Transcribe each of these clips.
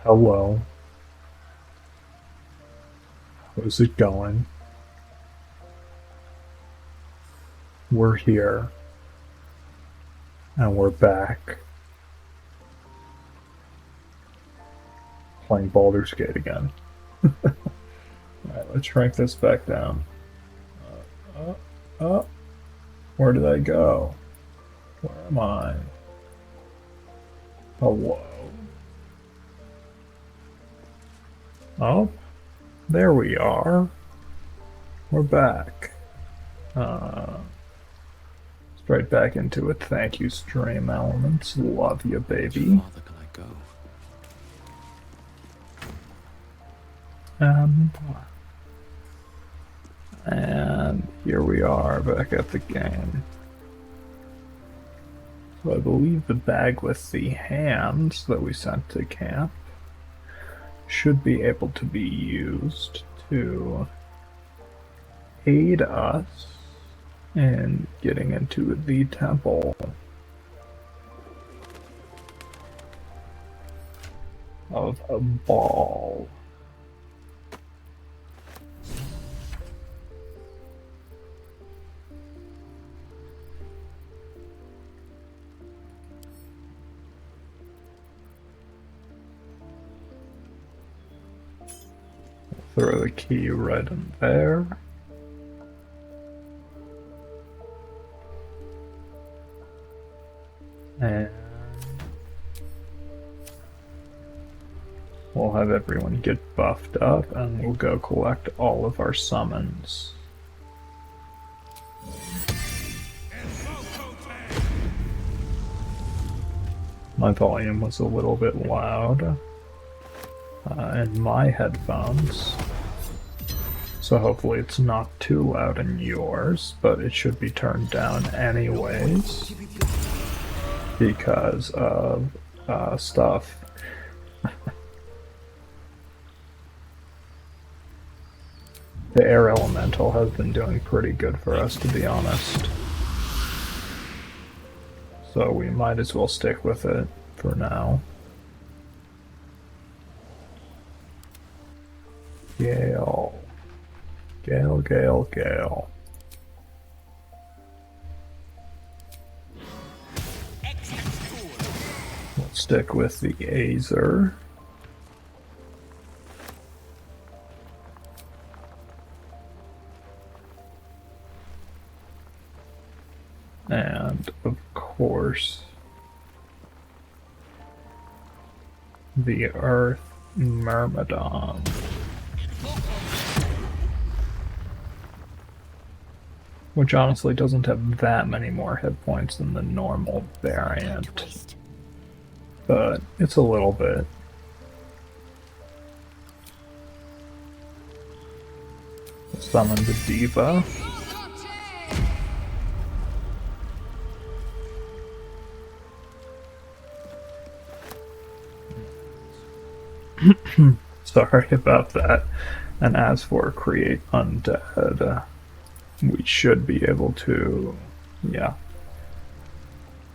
Hello, how's it going? We're here, and we're back, playing Baldur's Gate again. Alright, let's shrink this back down. Uh, uh, where did I go? Where am I? Hello? Oh, there we are. We're back. Straight back into it. Thank you, Stream Elements. Love you, baby. How far can I go? And here we are back at the game. So I believe the bag with the hands that we sent to camp should be able to be used to aid us in getting into the temple of a ball. Throw the key right in there. And we'll have everyone get buffed up and we'll go collect all of our summons. My volume was a little bit loud in my headphones, so hopefully it's not too loud in yours, but it should be turned down anyways because of stuff. The air elemental has been doing pretty good for us, to be honest. So we might as well stick with it for now. Gale. Gale, Gale, Gale. We'll stick with the Azer. And, of course, the Earth Myrmidon. Which honestly doesn't have that many more hit points than the normal variant. But it's a little bit. Summon the Diva. Sorry about that. And as for create undead, we should be able to, yeah,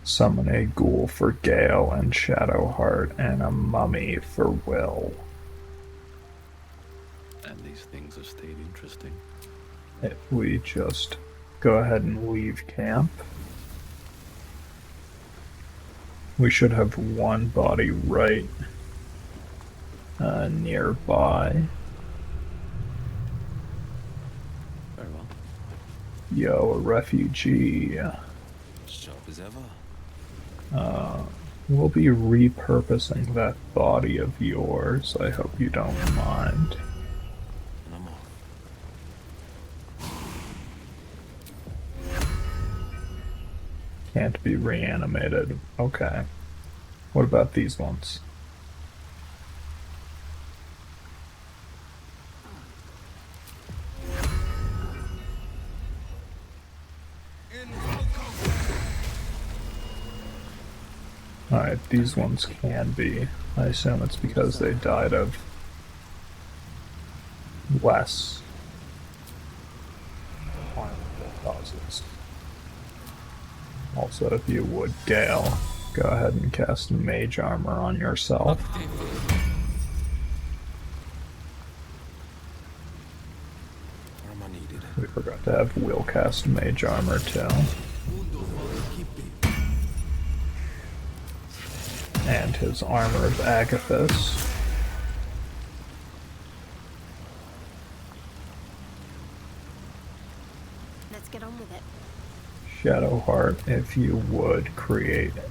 summon a ghoul for Gale and Shadowheart and a mummy for Will. And these things have stayed interesting. If we just go ahead and leave camp, we should have one body right nearby. Very well. Yo, a refugee. Sharp as ever. We'll be repurposing that body of yours. I hope you don't mind. And I'm off. Can't be reanimated. Okay. What about these ones? Alright, these ones can be. I assume it's because they died of less harmful causes. Also, if you would, Gale, go ahead and cast Mage Armor on yourself. to have wheelcast mage armor too. And his armor of Agathis. Let's get on with it. Shadowheart, if you would create it.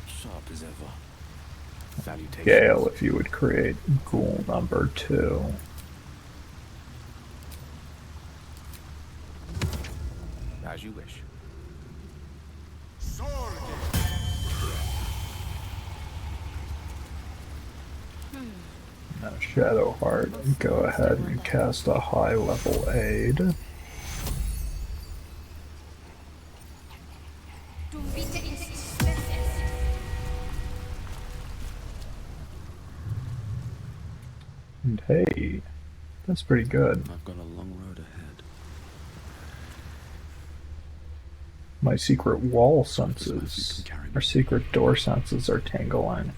Sharp as ever. Salutations. Gale, if you would create ghoul number 2. As you wish. Now Shadowheart, go ahead and cast a high level aid. And hey, that's pretty good. I've got a long road ahead. My secret wall senses, or secret door senses are tingling.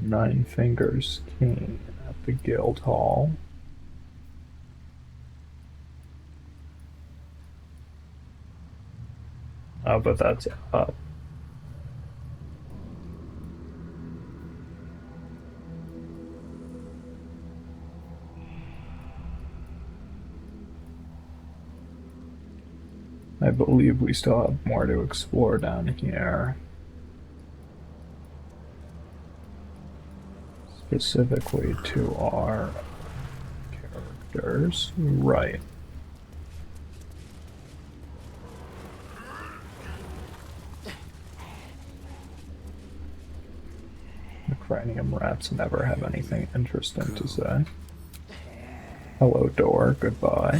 Nine Fingers King at the Guild Hall. Oh, but that's up. I believe we still have more to explore down here. Specifically to our characters. Right. The cranium rats never have anything interesting to say. Hello, door. Goodbye.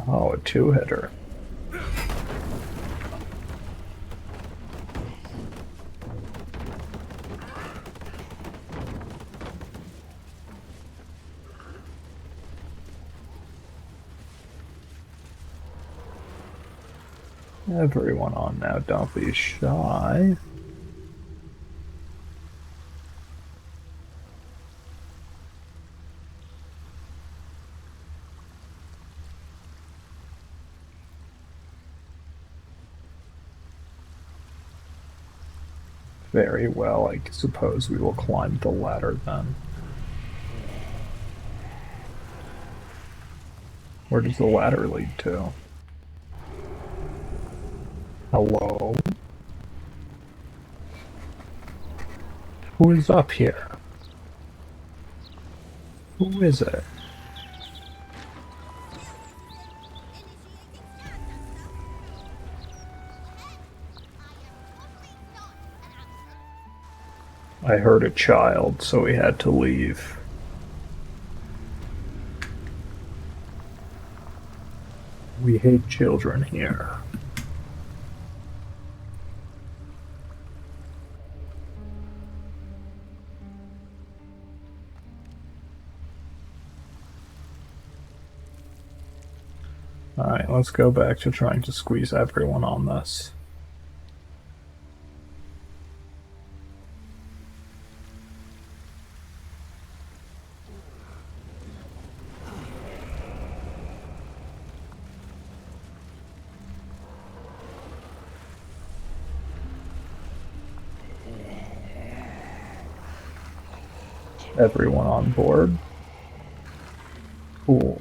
Oh, a two-hitter. Everyone on now, don't be shy. Very well, I suppose we will climb the ladder then. Where does the ladder lead to? Hello? Who is up here? Who is it? I heard a child, so we had to leave. We hate children here. Alright, let's go back to trying to squeeze everyone on this. Everyone on board? Cool.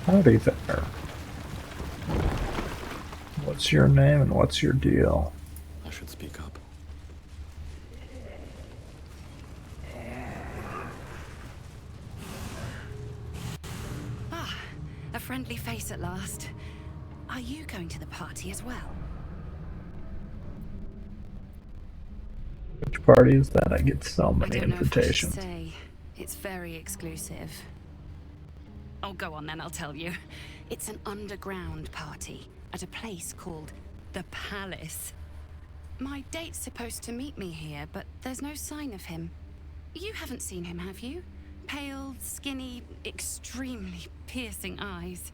Howdy there. What's your name and what's your deal? I should speak up. Ah, a friendly face at last. Are you going to the party as well? Which party is that? I get so I many don't know if I should invitations. say. It's very exclusive. Oh, go on then, I'll tell you. It's an underground party at a place called the Palace. My date's supposed to meet me here, but there's no sign of him. You haven't seen him, have you? Pale, skinny, extremely piercing eyes.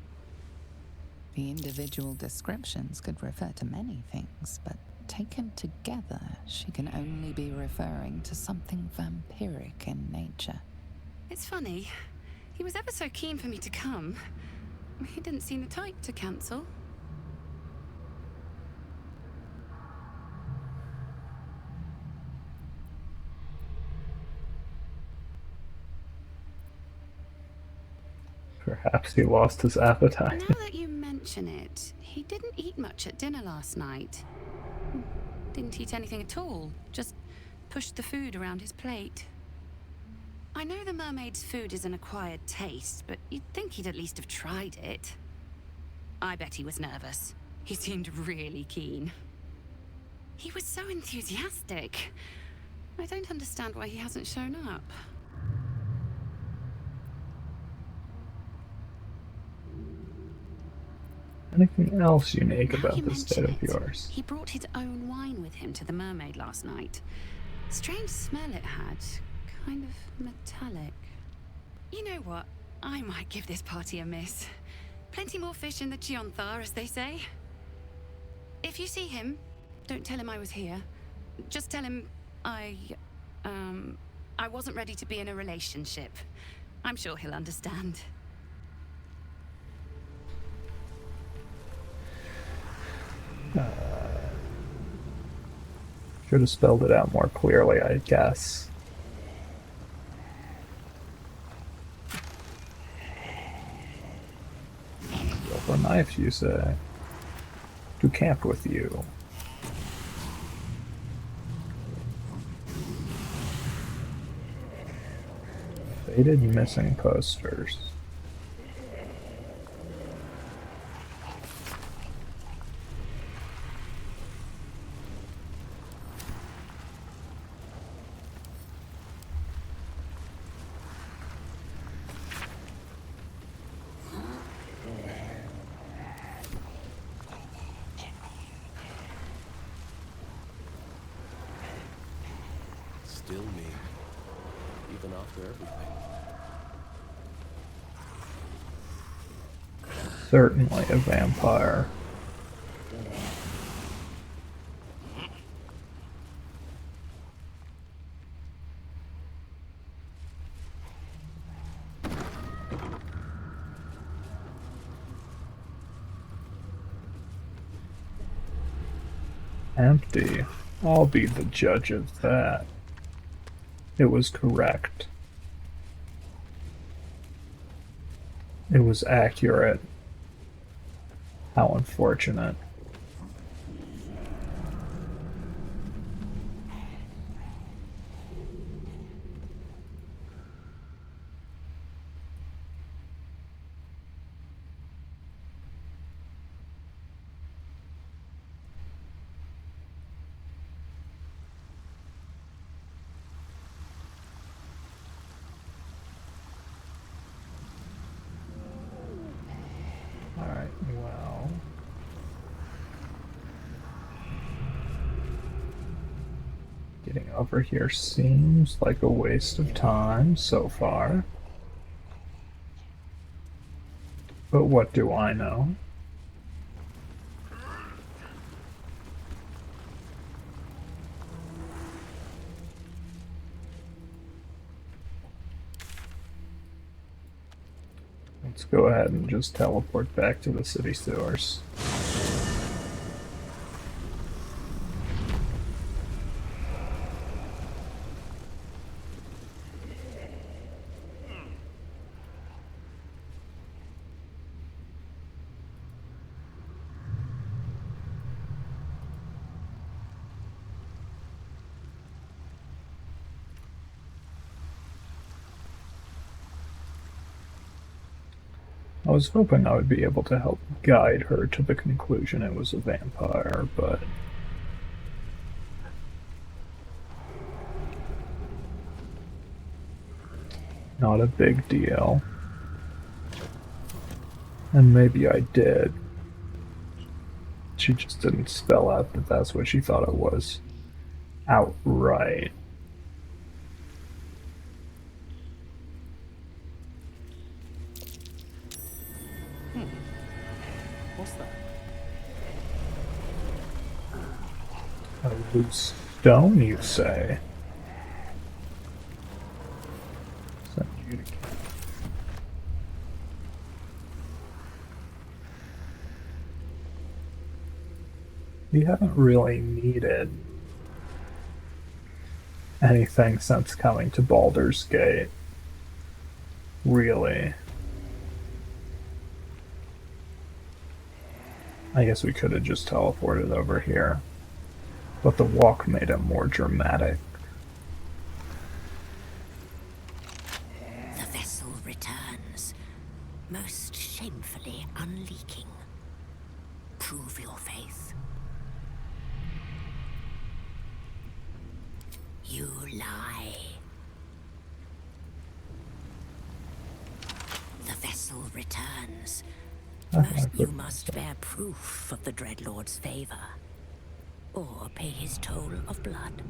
The individual descriptions could refer to many things, but taken together, she can only be referring to something vampiric in nature. It's funny. He was ever so keen for me to come. He didn't seem the type to cancel. Perhaps he lost his appetite. Now that you mention it, he didn't eat much at dinner last night. Didn't eat anything at all, just pushed the food around his plate. I know the mermaid's food is an acquired taste, but you'd think he'd at least have tried it. I bet he was nervous. He seemed really keen. He was so enthusiastic. I don't understand why he hasn't shown up. Anything else unique Now about you this state mention of it, yours? he brought his own wine with him to the mermaid last night. Strange smell it had. Kind of metallic. You know what? I might give this party a miss. Plenty more fish in the Chionthar, as they say. If you see him, don't tell him I was here. Just tell him I wasn't ready to be in a relationship. I'm sure he'll understand. Should have spelled it out more clearly, I guess. Silver knife, you say? To camp with you. Faded missing posters. Still me. Even after everything. Certainly a vampire. Empty. I'll be the judge of that. It was correct. It was accurate. How unfortunate. Alright, well. Getting over here seems like a waste of time so far. But what do I know? Let's go ahead and just teleport back to the city sewers. I was hoping I would be able to help guide her to the conclusion it was a vampire, but not a big deal. And maybe I did. She just didn't spell out that that's what she thought it was outright. What's that? A loose stone, you say? Send you to camp. We haven't really needed anything since coming to Baldur's Gate. Really. I guess we could have just teleported over here, but the walk made it more dramatic. The vessel returns, most shamefully unleaking. Prove your faith. You lie. The vessel returns. You must bear proof of the Dreadlord's favor, or pay his toll of blood.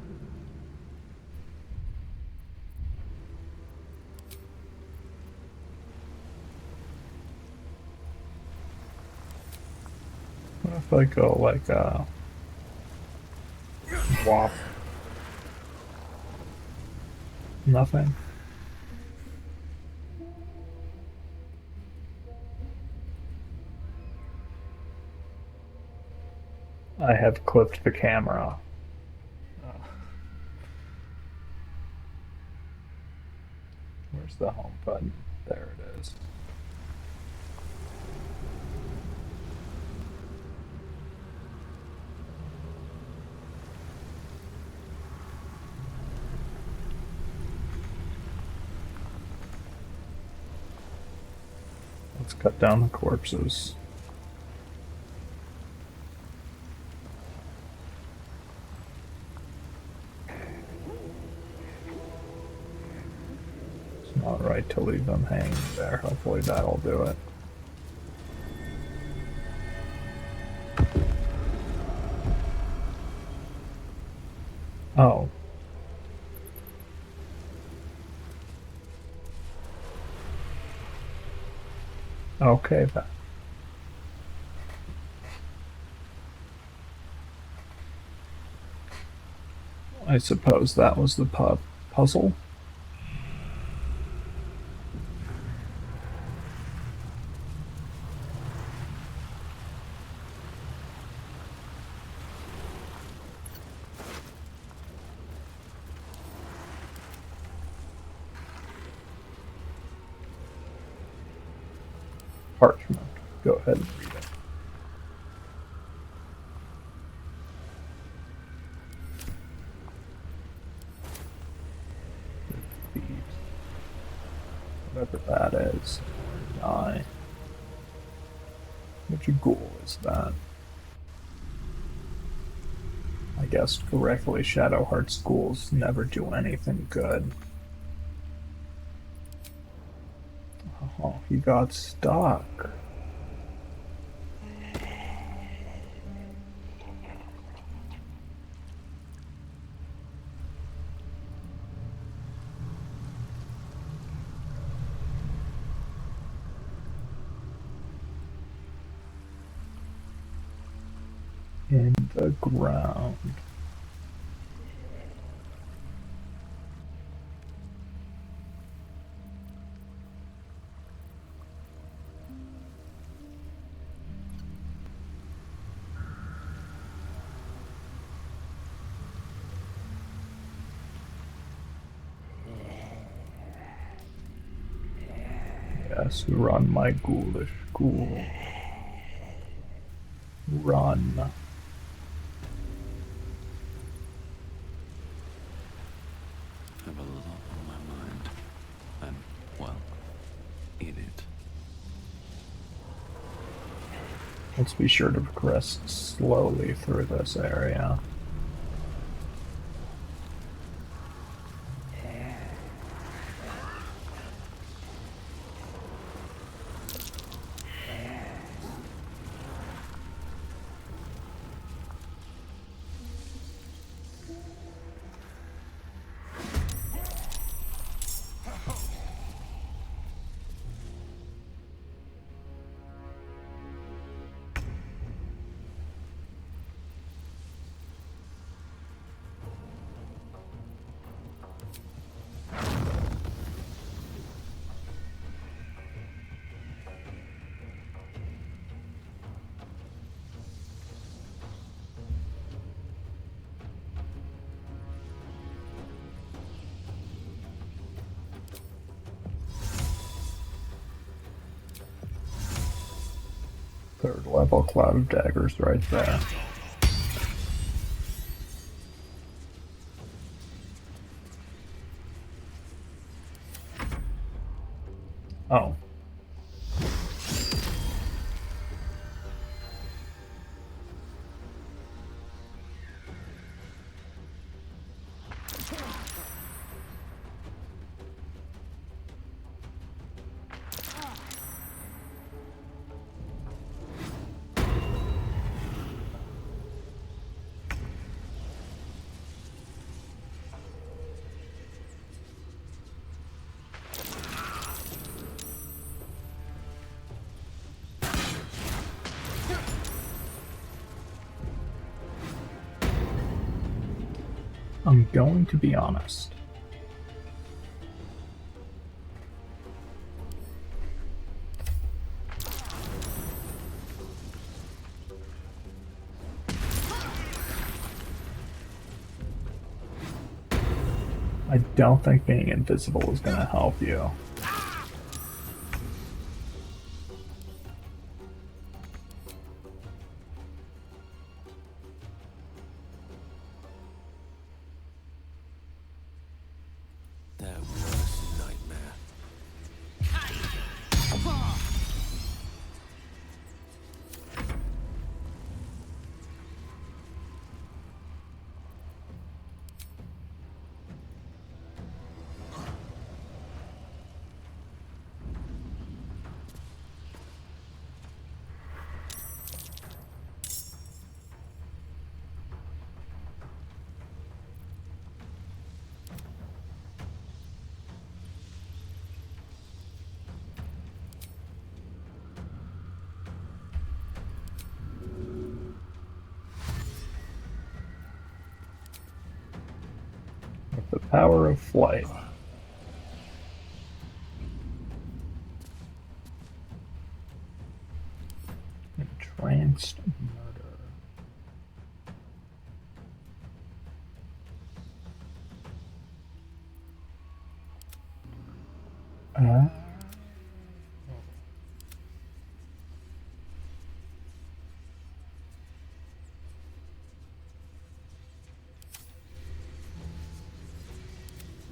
What if I go like wop? Nothing? I have clipped the camera. Where's the home button? There it is. Let's cut down the corpses. It's not right to leave them hanging there. Hopefully that'll do it. Oh. Okay then. I suppose that was the puzzle. Parchment. Go ahead and read it. Thieves. Whatever that is. Die. Which ghoul is that? I guess correctly, Shadowheart's ghouls never do anything good. Oh, he got stuck. In the ground. Yes, run, my ghoulish ghoul. Run. I have a lot on my mind. I'm, well, in it. Let's be sure to progress slowly through this area. Third level cloud of daggers right there. Oh. I'm going to be honest. I don't think being invisible is going to help you. Their worst nightmare. With the power of flight. Entranced murder.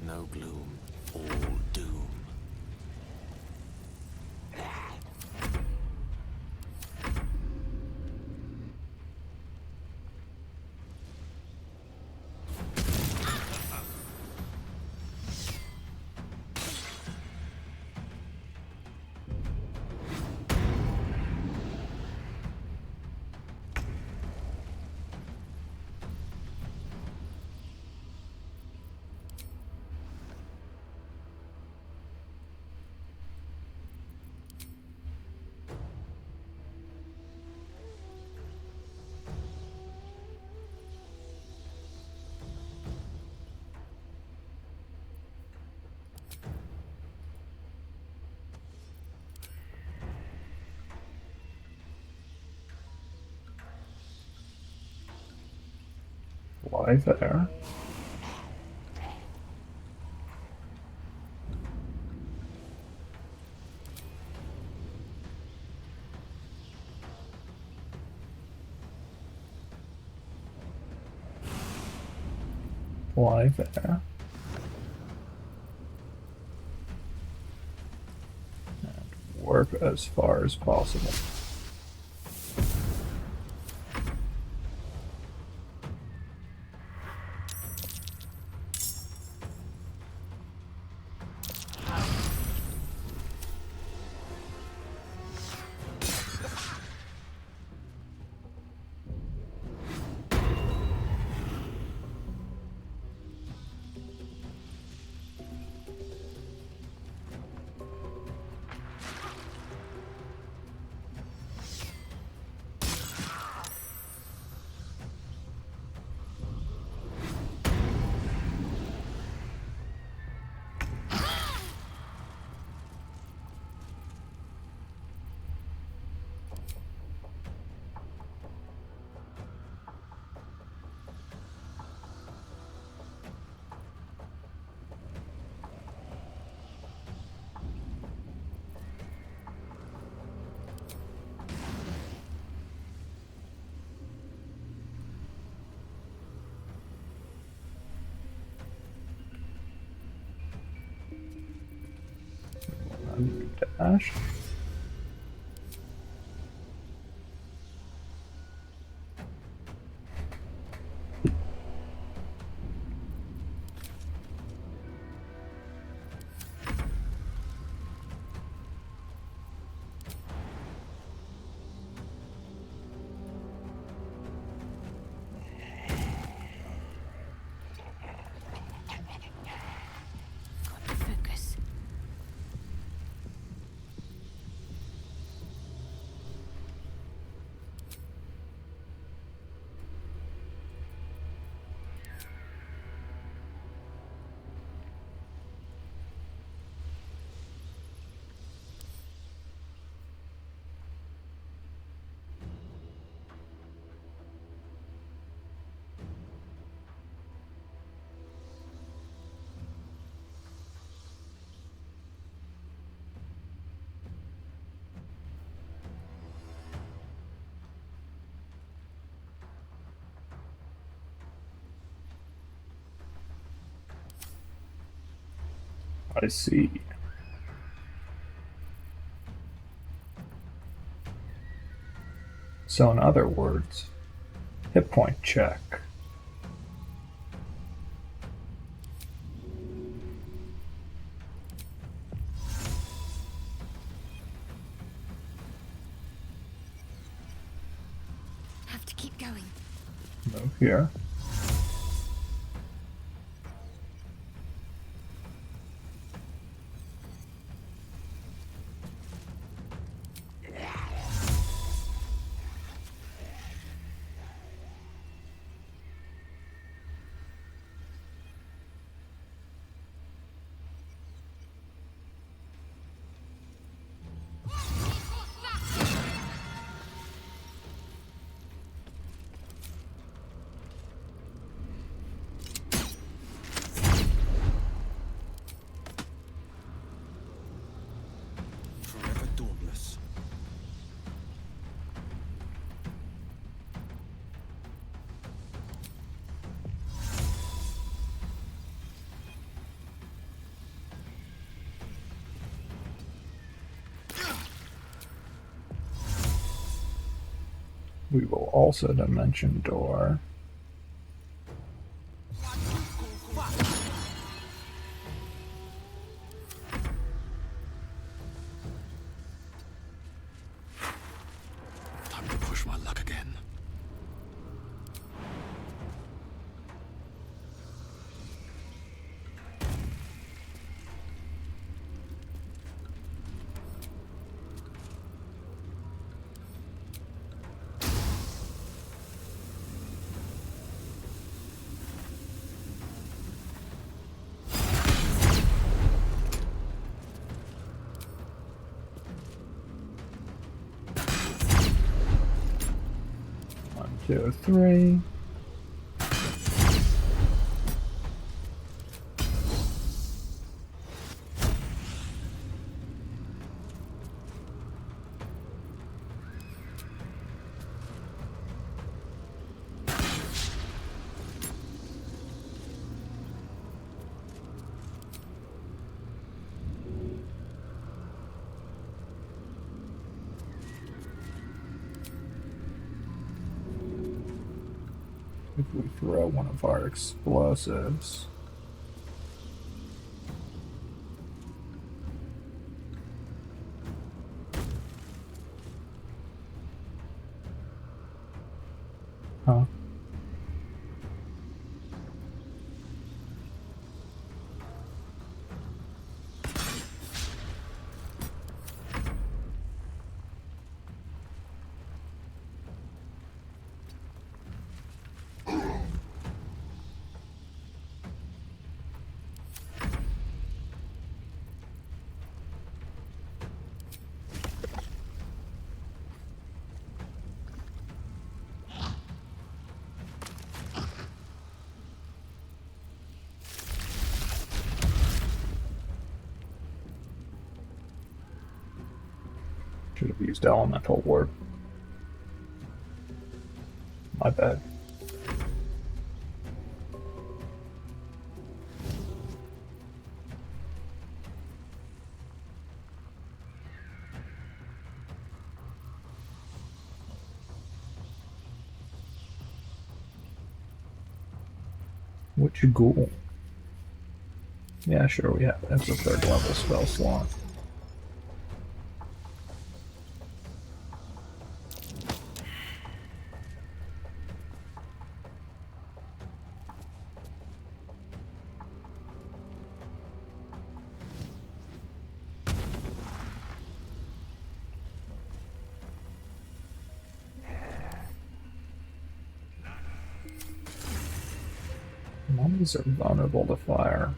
No gloom, all doom. Fly there. Fly there. And warp as far as possible. Ash. Got to focus. I see. So in other words, hit point check. Have to keep going. Move here. Forever dauntless. We will also dimension door. Time to push my luck again. One, two, three. If we throw one of our explosives. Huh? Should have used elemental warp. My bad. Which ghoul? Yeah, sure, we have. That's a third level spell slot. Mummies are vulnerable to fire.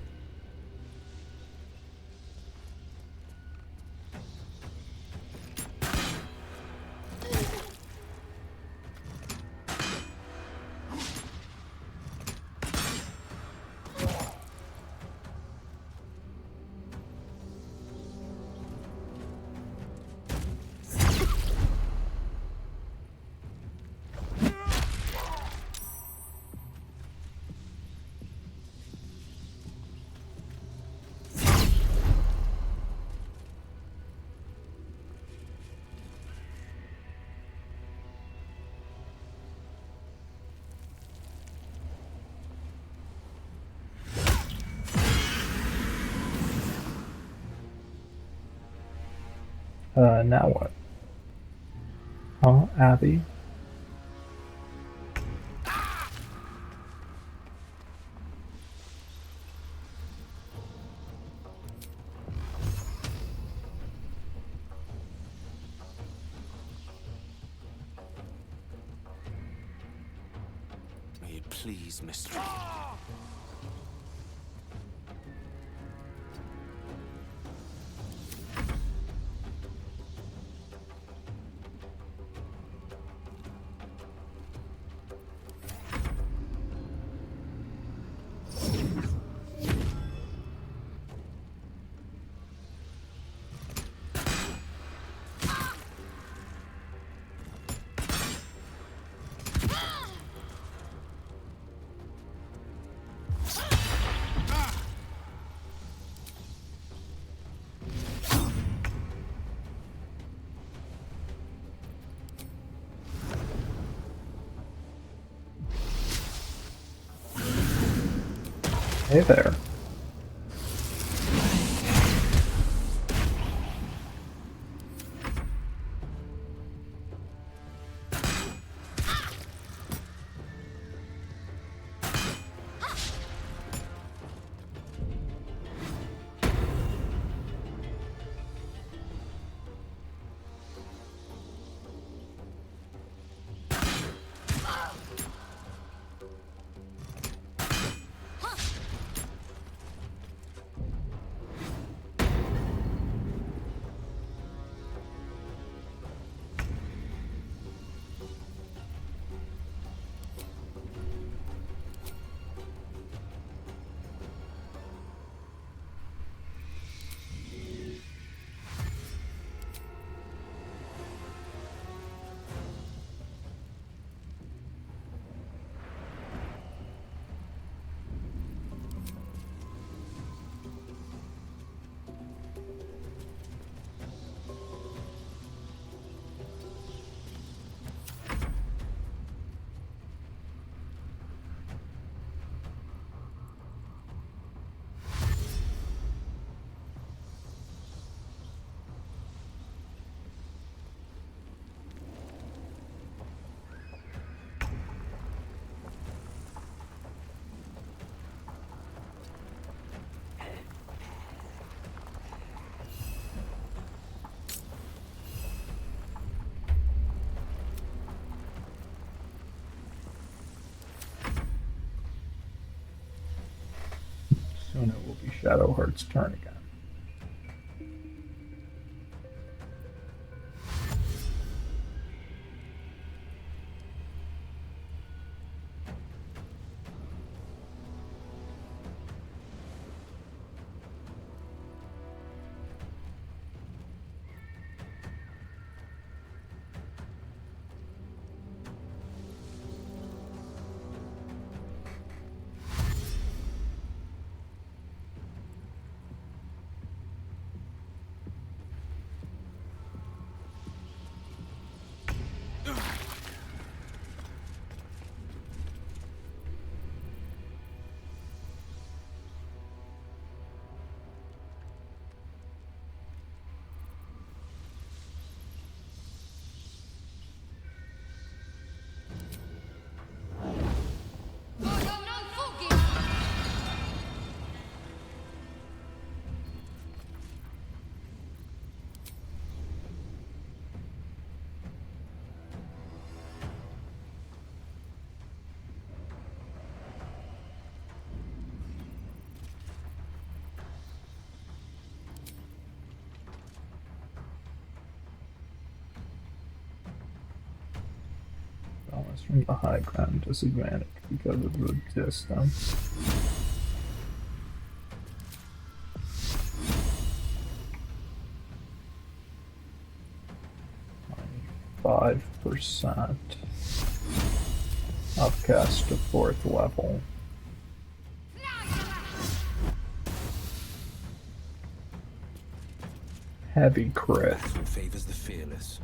Now what? Huh, Abby? May it please, mistress. Hey there. Soon it will be Shadowheart's turn again. Across from the high ground, disadvantage because of the distance. 5%. Upcast to 4th level. Heavy crit. Battle favors the fearless.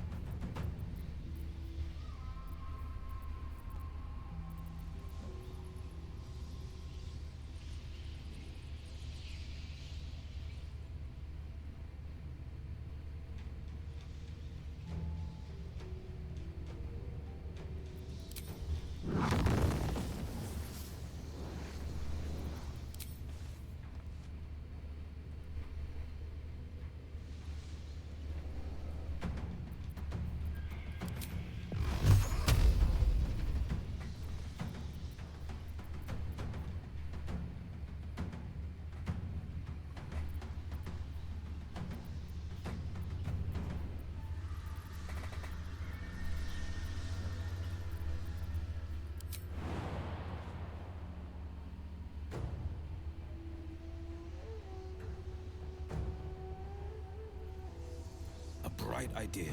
A bright idea.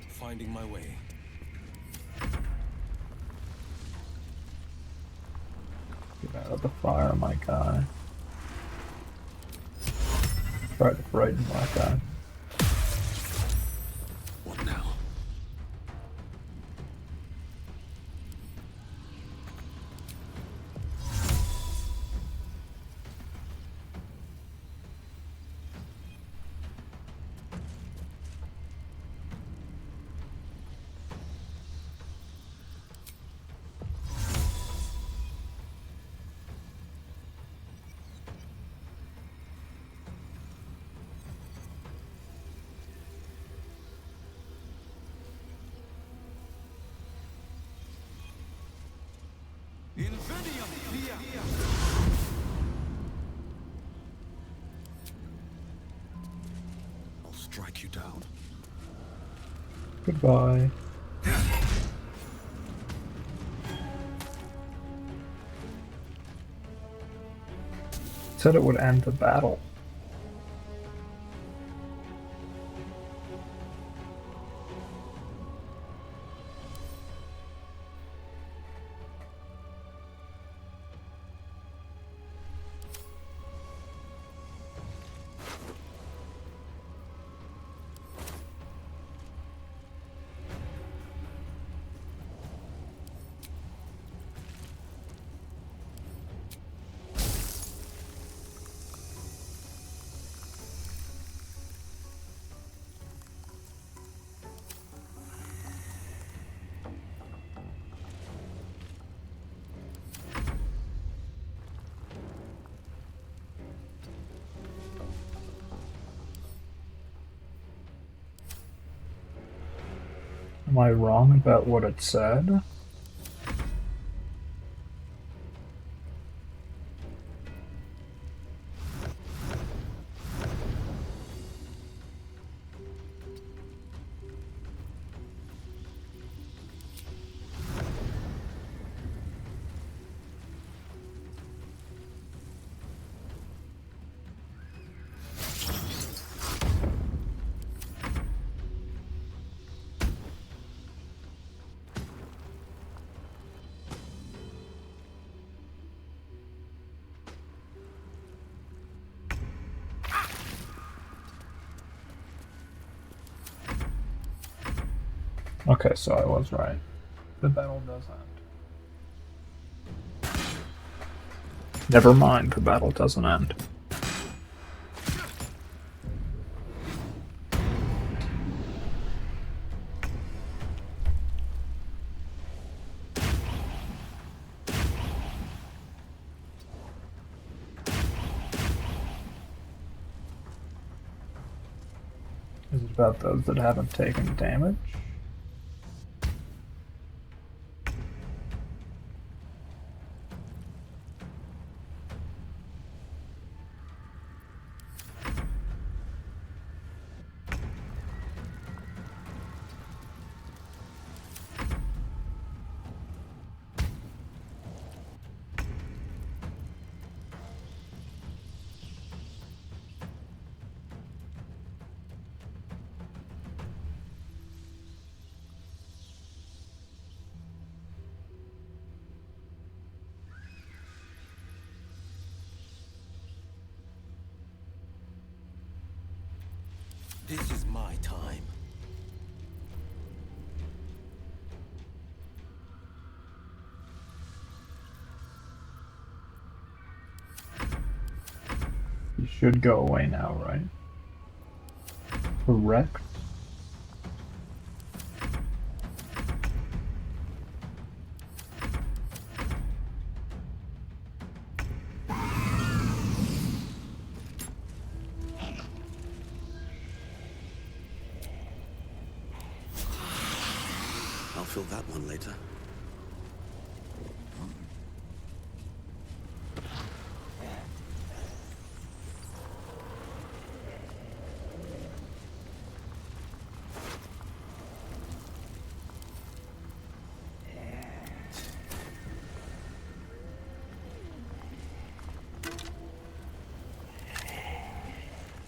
Finding my way. Get out of the fire, my guy. Try to frighten my guy. What now? I'll strike you down. Goodbye. It said it would end the battle. Am I wrong about what it said? Okay, so I was right. The battle does end. Never mind, the battle doesn't end. Is it about those that haven't taken damage? This is my time. You should go away now, right? Correct. I'll fill that one later.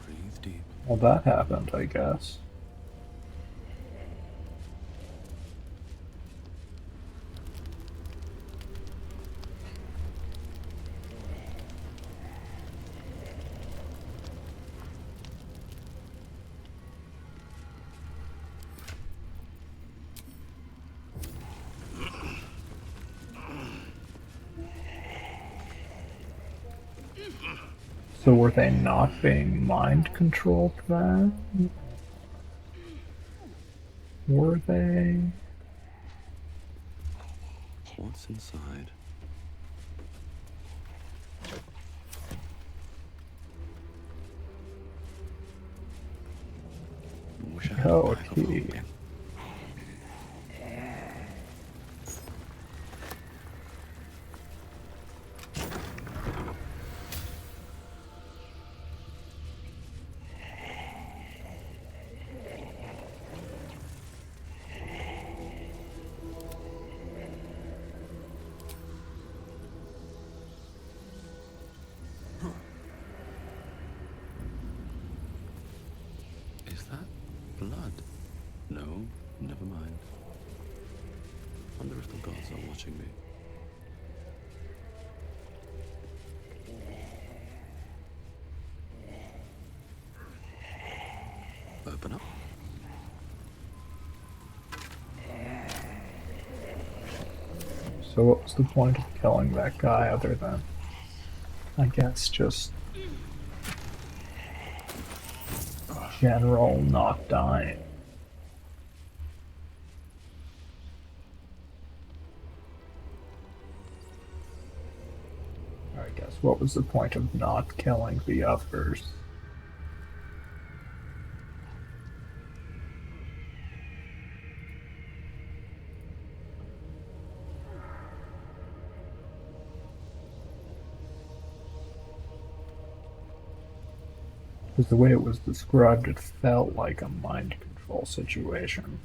Breathe deep. Well, that happened, I guess. So were they not being mind controlled then? Were they? What's inside? Wish I had a Oh, bag of key. holding. Is that blood? No, never mind. Wonder if the gods are watching me. Open up. So what was the point of killing that guy other than, I guess, just general not dying? I guess what was the point of not killing the others? Because the way it was described, it felt like a mind control situation.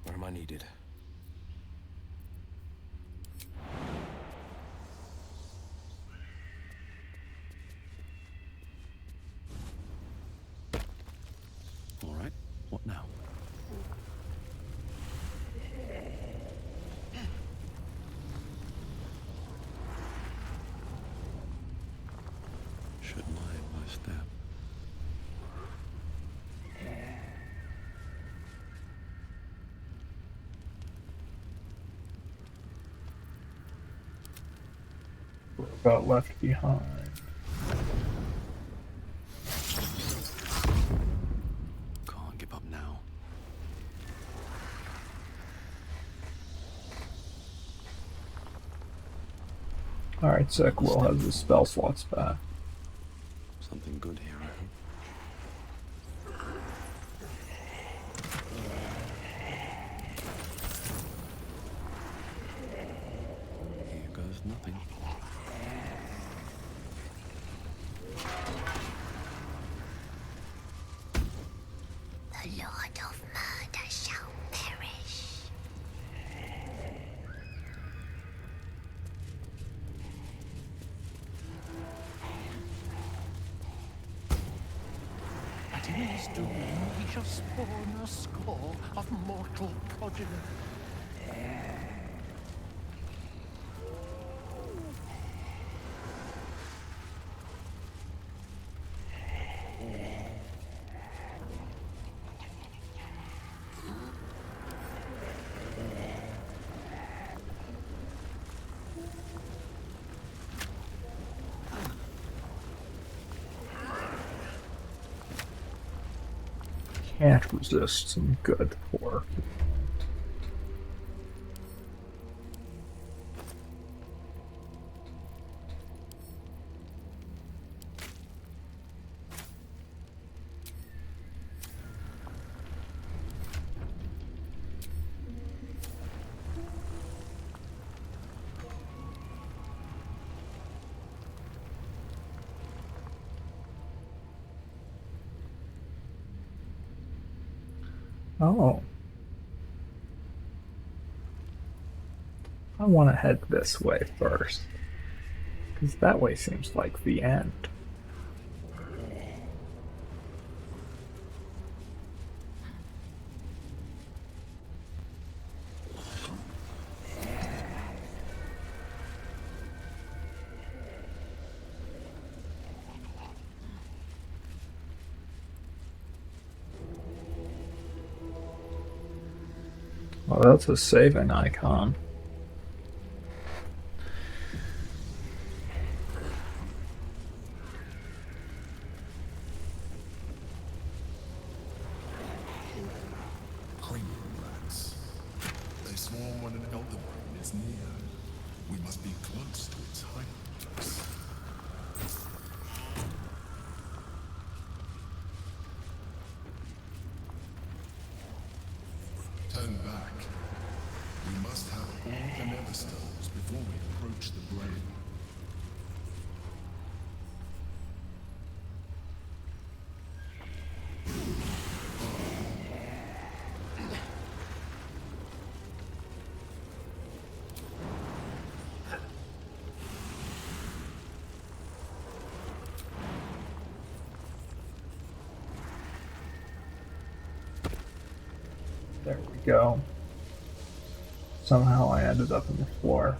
Where am I needed? All right. What now? Should mind my step. We're about left behind. Can't give up now. Alright, sick. Will has his spell slots back. Something good here, I hope. Here goes nothing. The Lord of Murder shall perish. doom, we shall spawn a score of mortal progeny. Can't resist some good pork. Oh. I want to head this way first, because that way seems like the end. Well, that's a saving icon. Hungry rats. They swarm when an elder moon is near. We must be close to its hiding place. Turn back. We must have all the nether stones before we approach the brain. There we go. Somehow I ended up on the floor.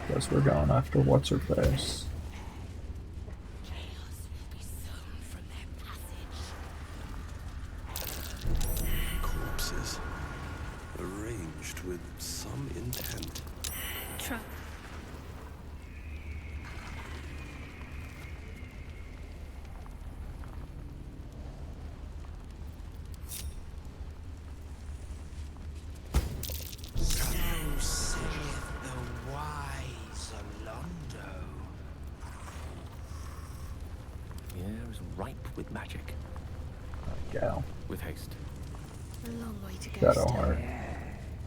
Guess we're going after what's her face. Chaos will be sown from their passage. Corpses. Arranged with some intent. Ripe with magic. Gal. With haste. A long way to go. Shadowheart.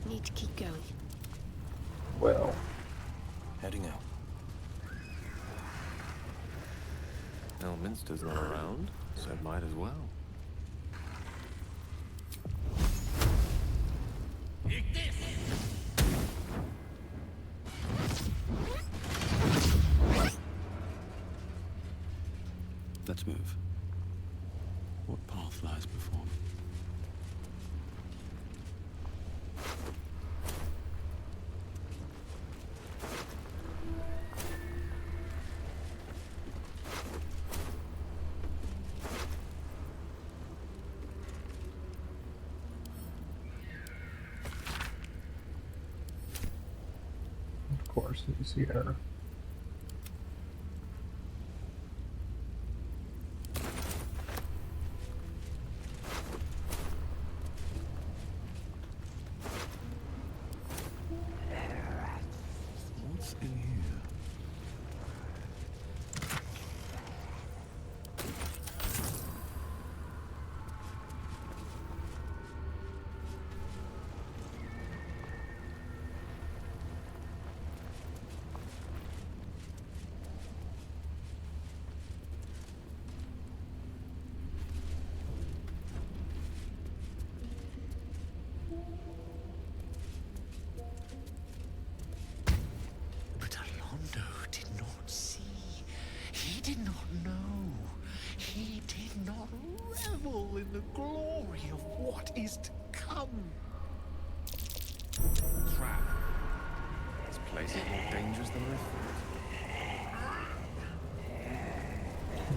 Need to keep going. Well. Heading out. Elminster's not around, so might as well. Let's move. What path lies before me? Of course, he's here. What's in here? in the glory of what is to come. Trap. This place is more dangerous than I thought.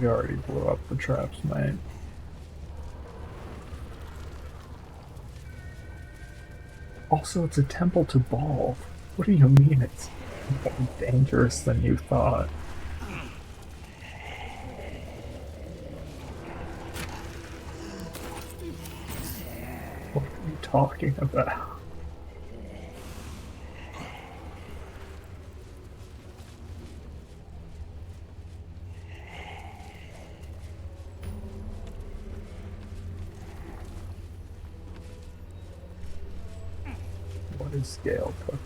We already blew up the traps, mate. Also, it's a temple to Baal. What do you mean it's more dangerous than you thought? What are you talking about? What is scale cooking?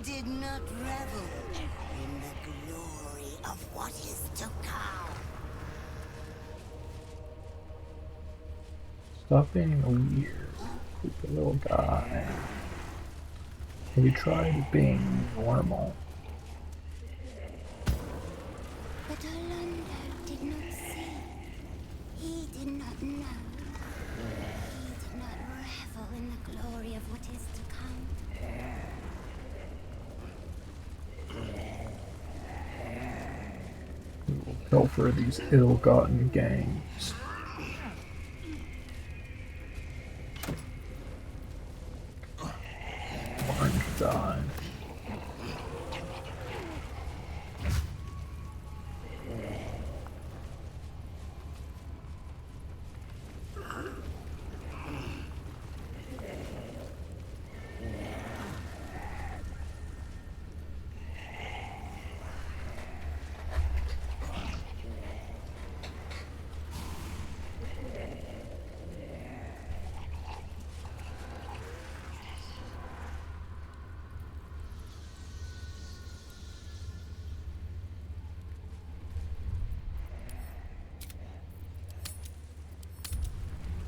Did not revel in the glory of what is to come. Stop being weird, stupid little guy. He tried being normal. But Orlando did not see. He did not know. He did not revel in the glory of what is to come. We will pilfer these ill-gotten gains. Orange die.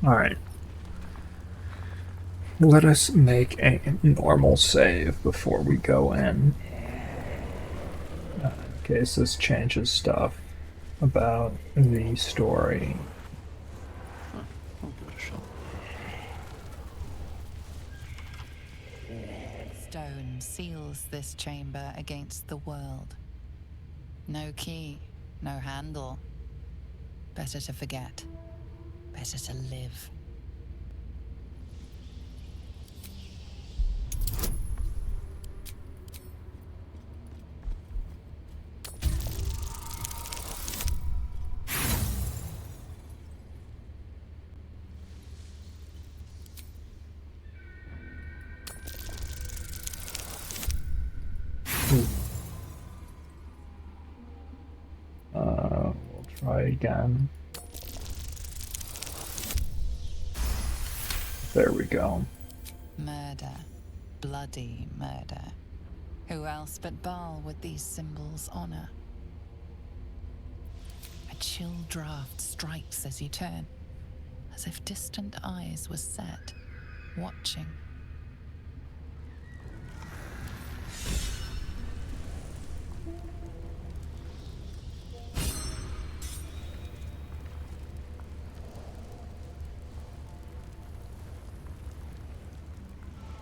Alright. Let us make a normal save before we go in case this changes stuff about the story. I'll give it a shot. Stone seals this chamber against the world. No key, no handle. Better to forget. Better to live. We'll try again. There we go. Murder. Bloody murder. Who else but Baal would these symbols honor? A chill draft strikes as you turn, as if distant eyes were set, watching.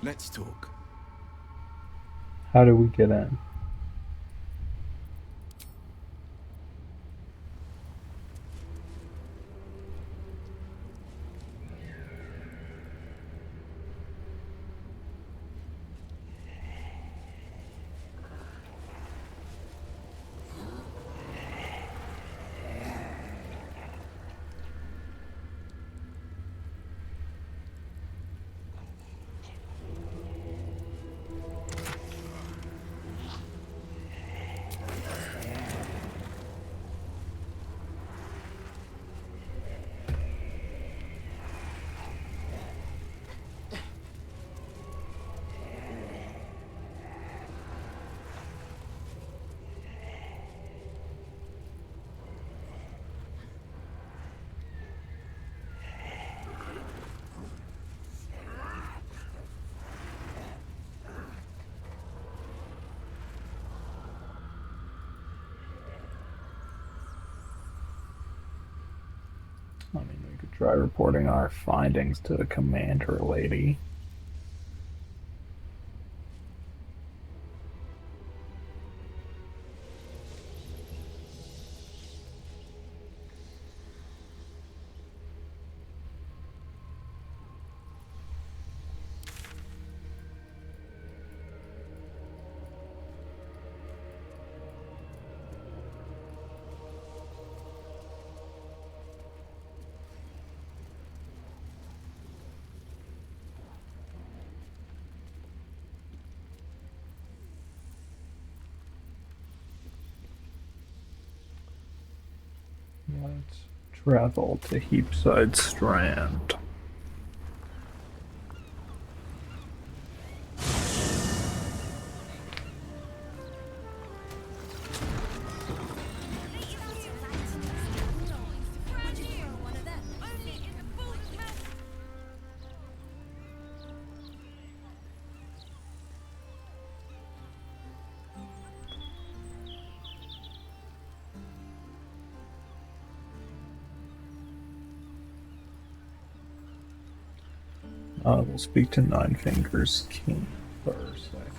Let's talk. How do we get in? I mean, we could try reporting our findings to the commander lady. Let's travel to Heapside Strand. We'll speak to Nine Fingers King first, I think.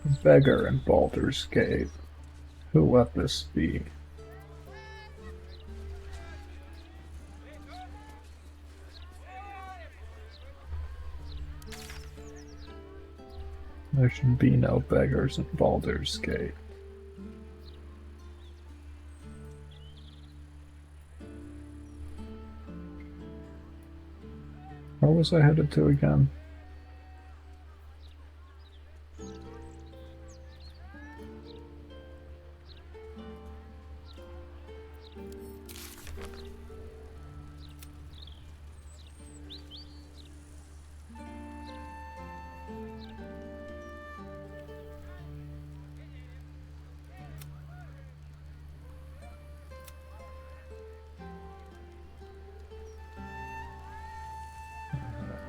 A beggar in Baldur's Gate. Who let this be? There should be no beggars in Baldur's Gate. Where was I headed to again?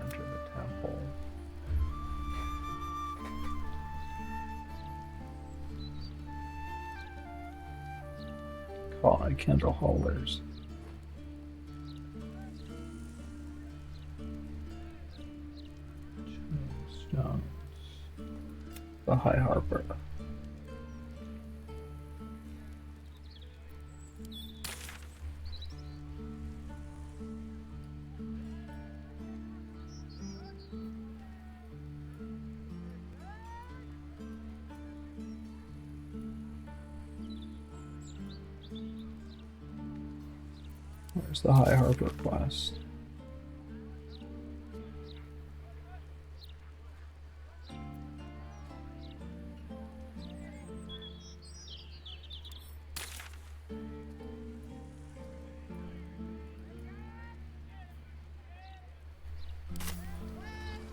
Enter the temple. Candle holders. Stones. The High Harbor. Where's the High Harbor quest?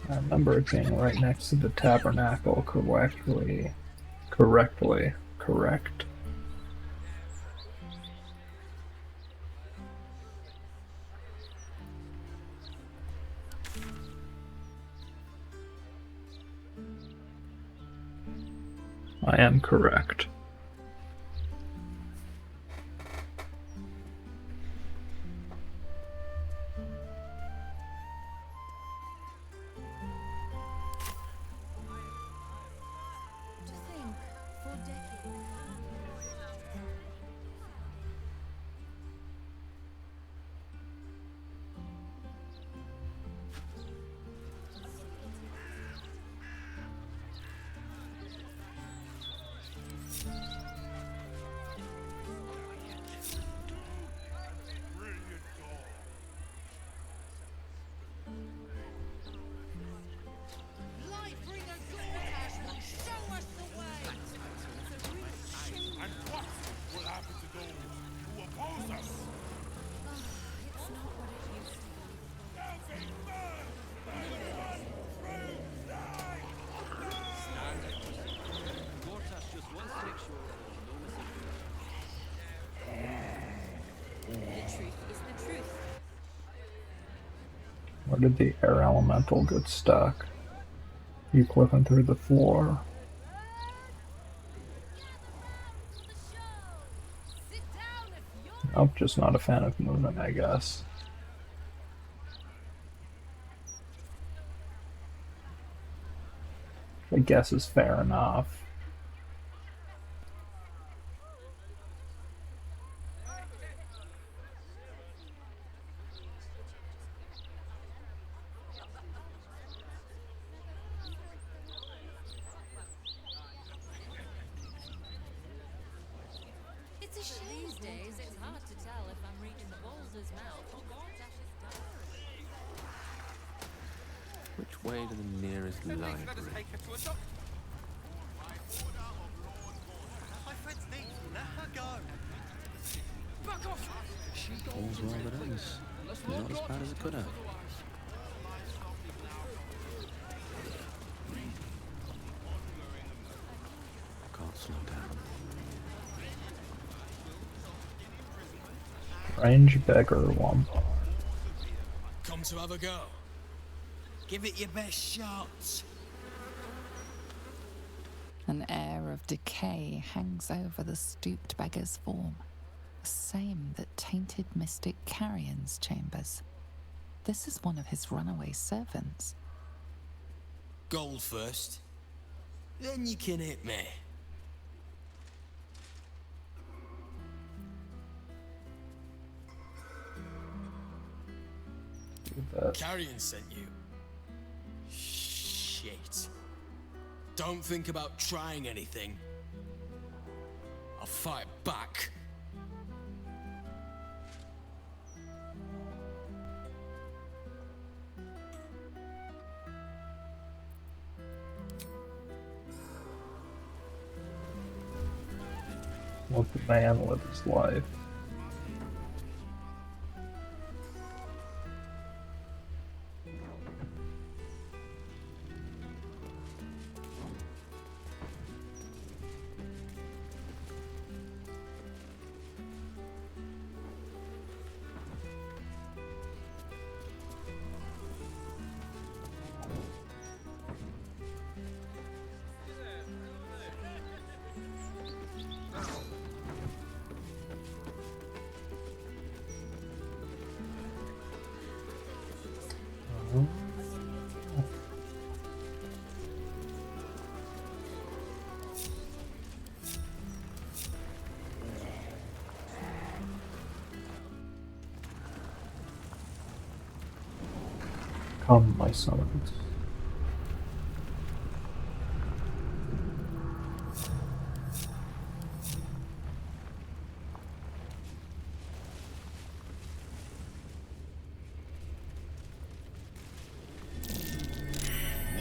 I remember it being right next to the tabernacle correct? I am correct. Where did the air elemental get stuck? You clipping through the floor. Nope, just not a fan of movement, I guess. I guess is fair enough. It's a shame. These days, it's hard to tell if I'm reading the Balder's mouth or Gordash's diary. Which way to the nearest library? All's well that ends. Not as bad as it could have. I can't slow down. Range beggar lump. Come to have a go. Give it your best shot. An air of decay hangs over the stooped beggar's form, the same that tainted mystic Carrion's chambers. This is one of his runaway servants. Gold first. Then you can hit me. Carrion sent you. Shit. Don't think about trying anything. I'll fight back. Let the man live his life. Come, my sons.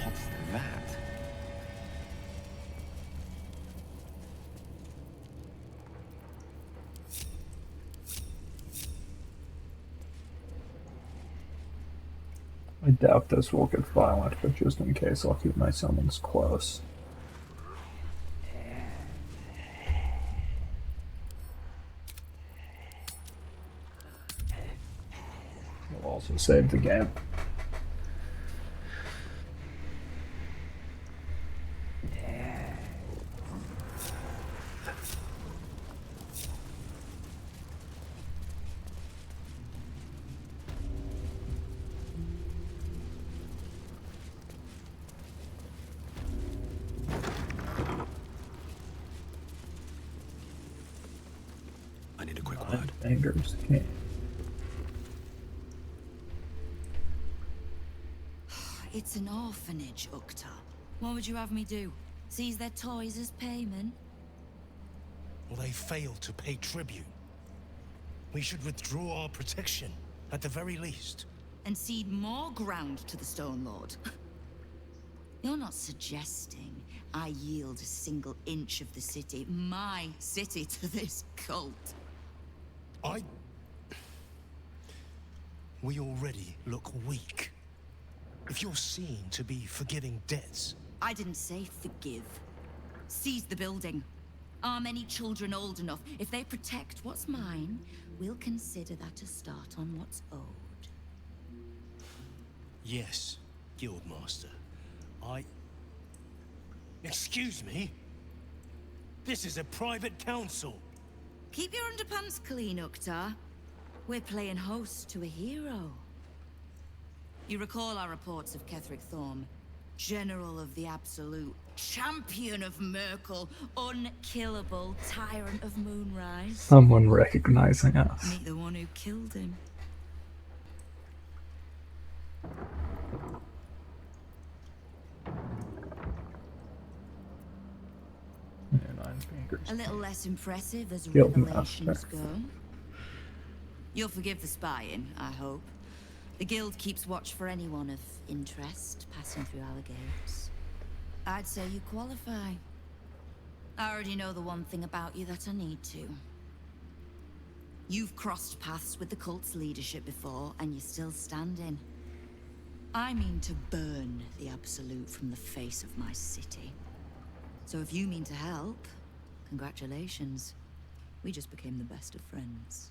What's that? I doubt this will get violent, but just in case, I'll keep my summons close. We'll also save the game. I need a quick word. Fingers can't. It's an orphanage, Ukta. What would you have me do? Seize their toys as payment? Well, they failed to pay tribute. We should withdraw our protection, at the very least. And cede more ground to the Stone Lord? You're not suggesting I yield a single inch of the city, my city, to this cult? We already look weak. If you're seen to be forgiving debts... I didn't say forgive. Seize the building. Are many children old enough? If they protect what's mine, we'll consider that a start on what's owed. Yes, Guildmaster. Excuse me? This is a private council. Keep your underpants clean, Uktar. We're playing host to a hero. You recall our reports of Ketheric Thorm, General of the Absolute, Champion of Merkel, Unkillable, Tyrant of Moonrise. Someone recognizing us. Meet the one who killed him. A little less impressive as revelations go. You'll forgive the spying, I hope. The guild keeps watch for anyone of interest passing through our gates. I'd say you qualify. I already know the one thing about you that I need to. You've crossed paths with the cult's leadership before, and you're still standing. I mean to burn the Absolute from the face of my city. So if you mean to help, congratulations. We just became the best of friends.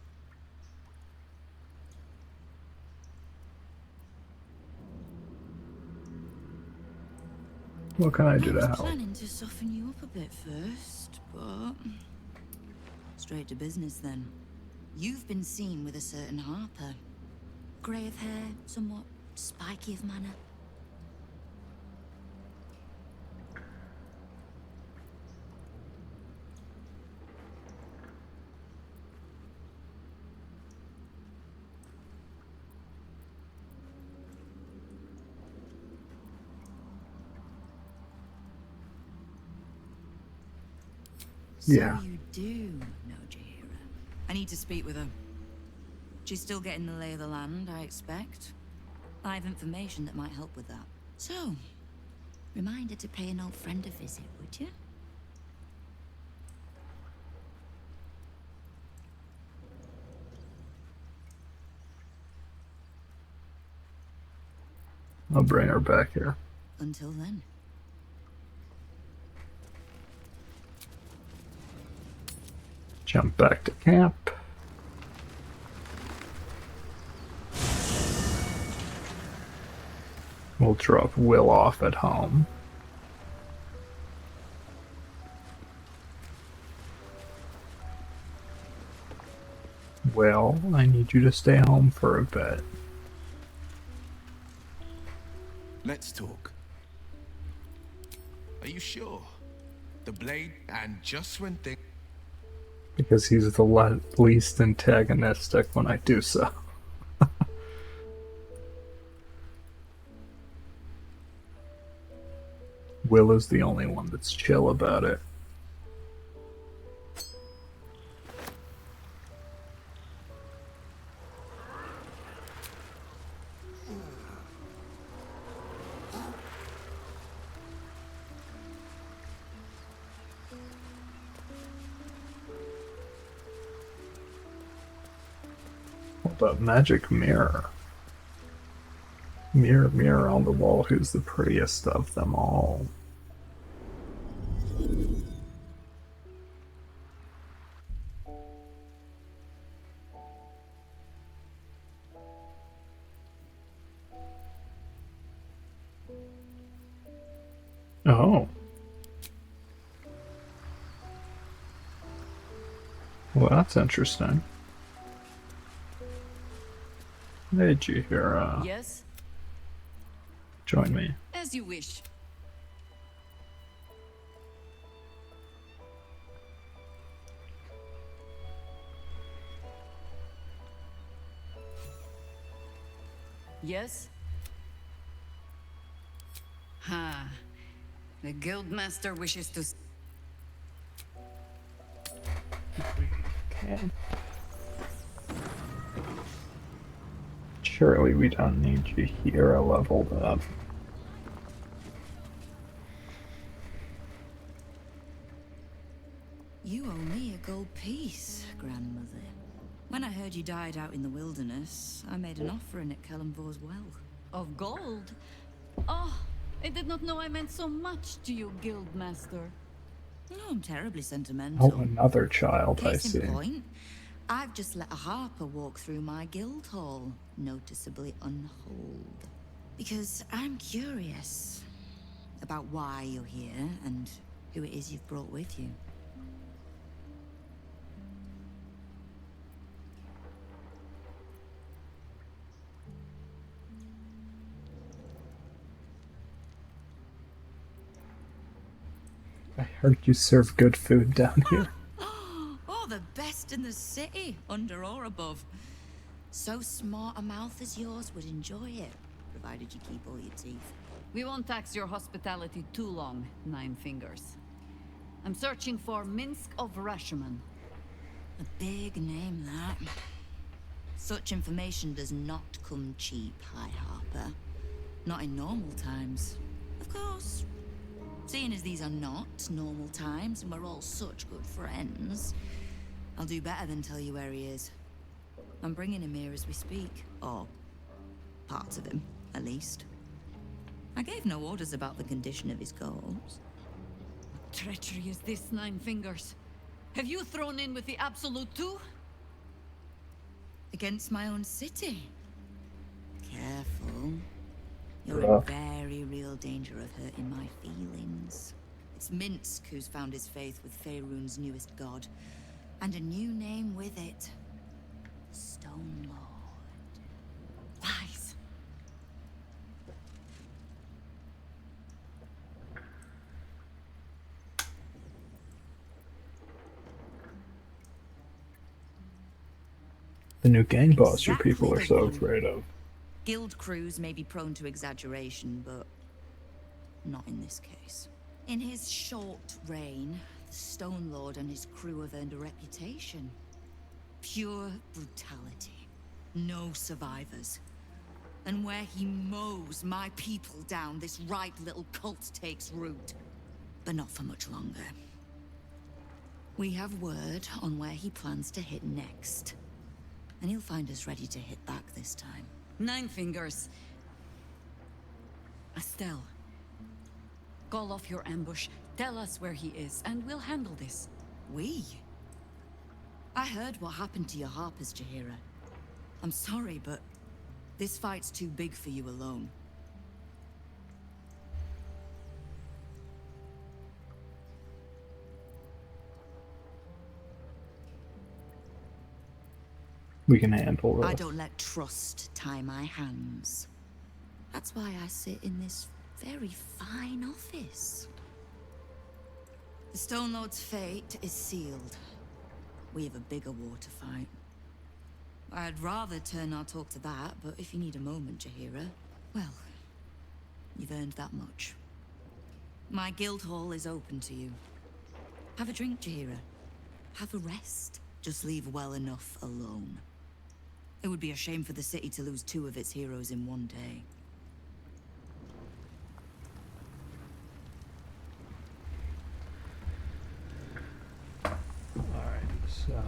What can I do to I was help? planning to soften you up a bit first, but straight to business then. You've been seen with a certain Harper. Grey of hair, somewhat spiky of manner. Yeah. So you do know Jaheira. I need to speak with her. She's still getting the lay of the land, I expect. I have information that might help with that. So, reminder to pay an old friend a visit, would you? I'll bring her back here. Until then. Jump back to camp. We'll drop Will off at home. Will, I need you to stay home for a bit. Let's talk. Are you sure? The blade, and just when things... Because he's the least antagonistic when I do so. Will is the only one that's chill about it. What about magic mirror? Mirror, mirror on the wall, who's the prettiest of them all? Oh. Well, that's interesting. Hey, Jaheira. Yes, Join me. as you wish. Yes? Ha. The Guildmaster wishes to... Okay. Surely we don't need Jaheira leveled up. You owe me a gold piece, grandmother. When I heard you died out in the wilderness, I made an offering at Kellenvor's well. Of gold? Oh, I did not know I meant so much to you, Guildmaster. No, I'm terribly sentimental. Oh, another child, I Case see. in point, I've just let a harper walk through my guild hall, noticeably unholed. Because I'm curious about why you're here and who it is you've brought with you. I heard you serve good food down here. Oh, the best in the city, under or above. So smart a mouth as yours would enjoy it, provided you keep all your teeth. We won't tax your hospitality too long, Nine Fingers. I'm searching for Minsk of Rashomon. A big name, that. Such information does not come cheap, High Harper. Not in normal times. Of course. Seeing as these are not normal times and we're all such good friends, I'll do better than tell you where he is. I'm bringing him here as we speak. Or parts of him, at least. I gave no orders about the condition of his corpse. What treachery is this, Nine Fingers? Have you thrown in with the Absolute too? Against my own city. Careful. You're Rough. in very real danger of hurting my feelings. It's Minsk who's found his faith with Faerun's newest god. And a new name with it. Stone Lord. Lies. The new gang boss your Exactly people are the so one. afraid of. Guild crews may be prone to exaggeration, but not in this case. In his short reign, the Stone Lord and his crew have earned a reputation. Pure brutality. No survivors. And where he mows my people down, this ripe little cult takes root. But not for much longer. We have word on where he plans to hit next. And he'll find us ready to hit back this time. Nine Fingers. Estelle. Call off your ambush, tell us where he is, and we'll handle this. We? I heard what happened to your Harpers, Jaheira. I'm sorry, but this fight's too big for you alone. We can handle this. I don't let trust tie my hands. That's why I sit in this very fine office. The Stone Lord's fate is sealed. We have a bigger war to fight. I'd rather turn our talk to that, but if you need a moment, Jaheira, well, you've earned that much. My guild hall is open to you. Have a drink, Jaheira. Have a rest. Just leave well enough alone. It would be a shame for the city to lose 2 of its heroes in one day. Alright, so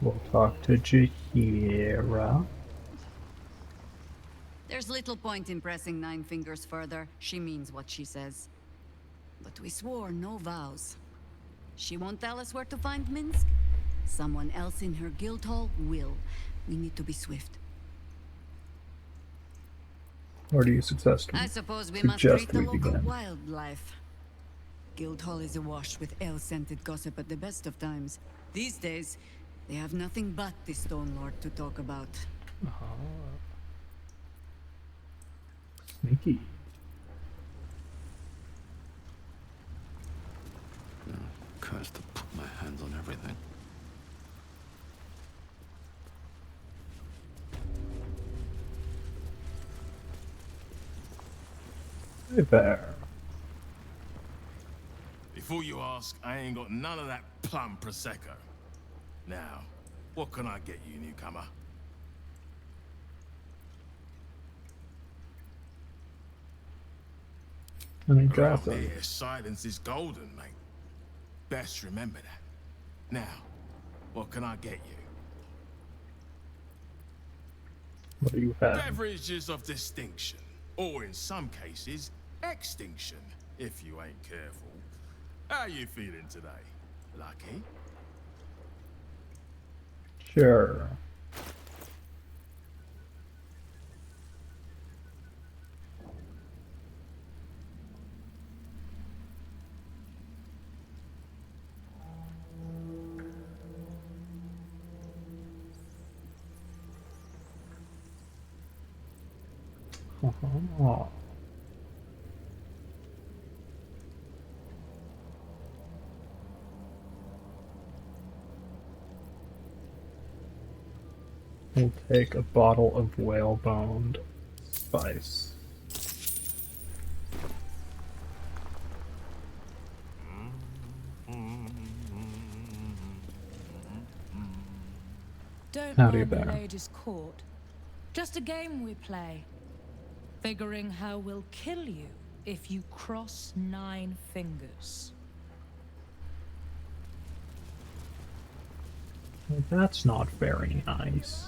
we'll talk to Jaheira. There's little point in pressing Nine Fingers further. She means what she says. But we swore no vows. She won't tell us where to find Minsk. Someone else in her guild hall will. We need to be swift. Or do you suggest I suppose we must treat suggest the we local begin? wildlife. Guild hall is awash with ale-scented gossip at the best of times. These days, they have nothing but the Stone Lord to talk about. Sneaky. Cursed to put my hands on everything. Hey there. Before you ask, I ain't got none of that plum prosecco. Now, what can I get you, newcomer? Any Around gossip? here, silence is golden, mate. Best remember that. Now, what can I get you? What do you have? Beverages of distinction, or in some cases, extinction, if you ain't careful. How you feeling today? Lucky? Sure. Uh-huh. We'll take a bottle of whalebone spice. Don't Howdy mind the there. ladies' court. Just a game we play. Figuring how we'll kill you if you cross 9 fingers. Well, that's not very nice.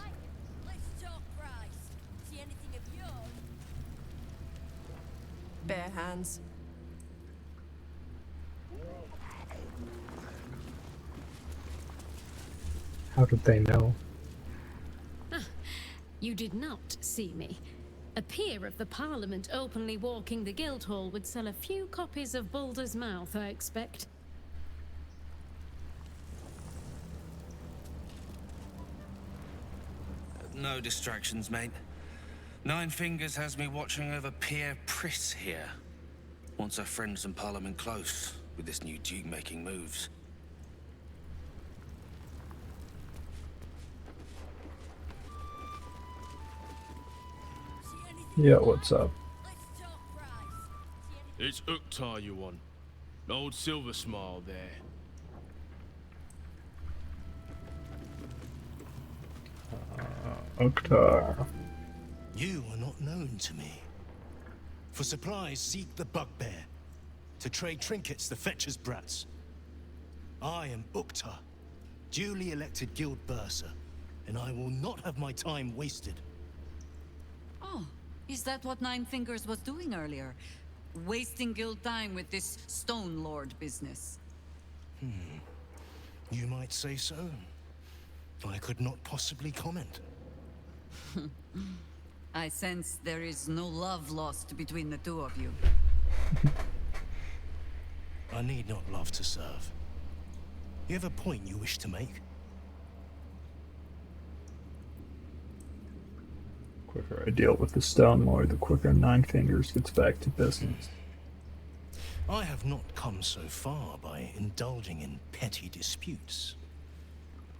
Bare hands. How did they know? You did not see me. A peer of the Parliament openly walking the Guildhall would sell a few copies of Baldur's Mouth, I expect. No distractions, mate. Nine Fingers has me watching over Pierre Priss here. Wants her friends in Parliament close, with this new Duke making moves. Yeah, what's up? It's Uktar you want. Old Silver Smile there. Oktar. You are not known to me. For supplies, seek the Bugbear. To trade trinkets, the Fetcher's Brats. I am Uktar, duly elected Guild Bursar, and I will not have my time wasted. Oh, is that what Nine Fingers was doing earlier? Wasting guild time with this Stone Lord business? You might say so. I could not possibly comment. I sense there is no love lost between the two of you. I need not love to serve. You have a point you wish to make? Quicker I deal with the Stone Lord, the quicker Nine Fingers gets back to business. I have not come so far by indulging in petty disputes.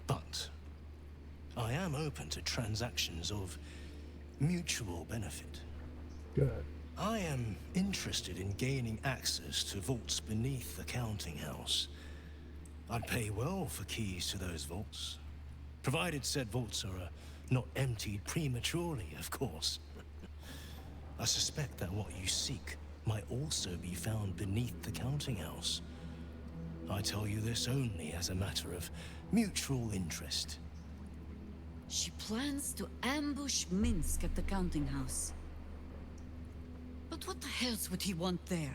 But I am open to transactions of mutual benefit. Good. I am interested in gaining access to vaults beneath the counting house. I'd pay well for keys to those vaults, provided said vaults are not emptied prematurely, of course. I suspect that what you seek might also be found beneath the counting house. I tell you this only as a matter of mutual interest. She plans to ambush Minsk at the counting house. But what the hell's would he want there?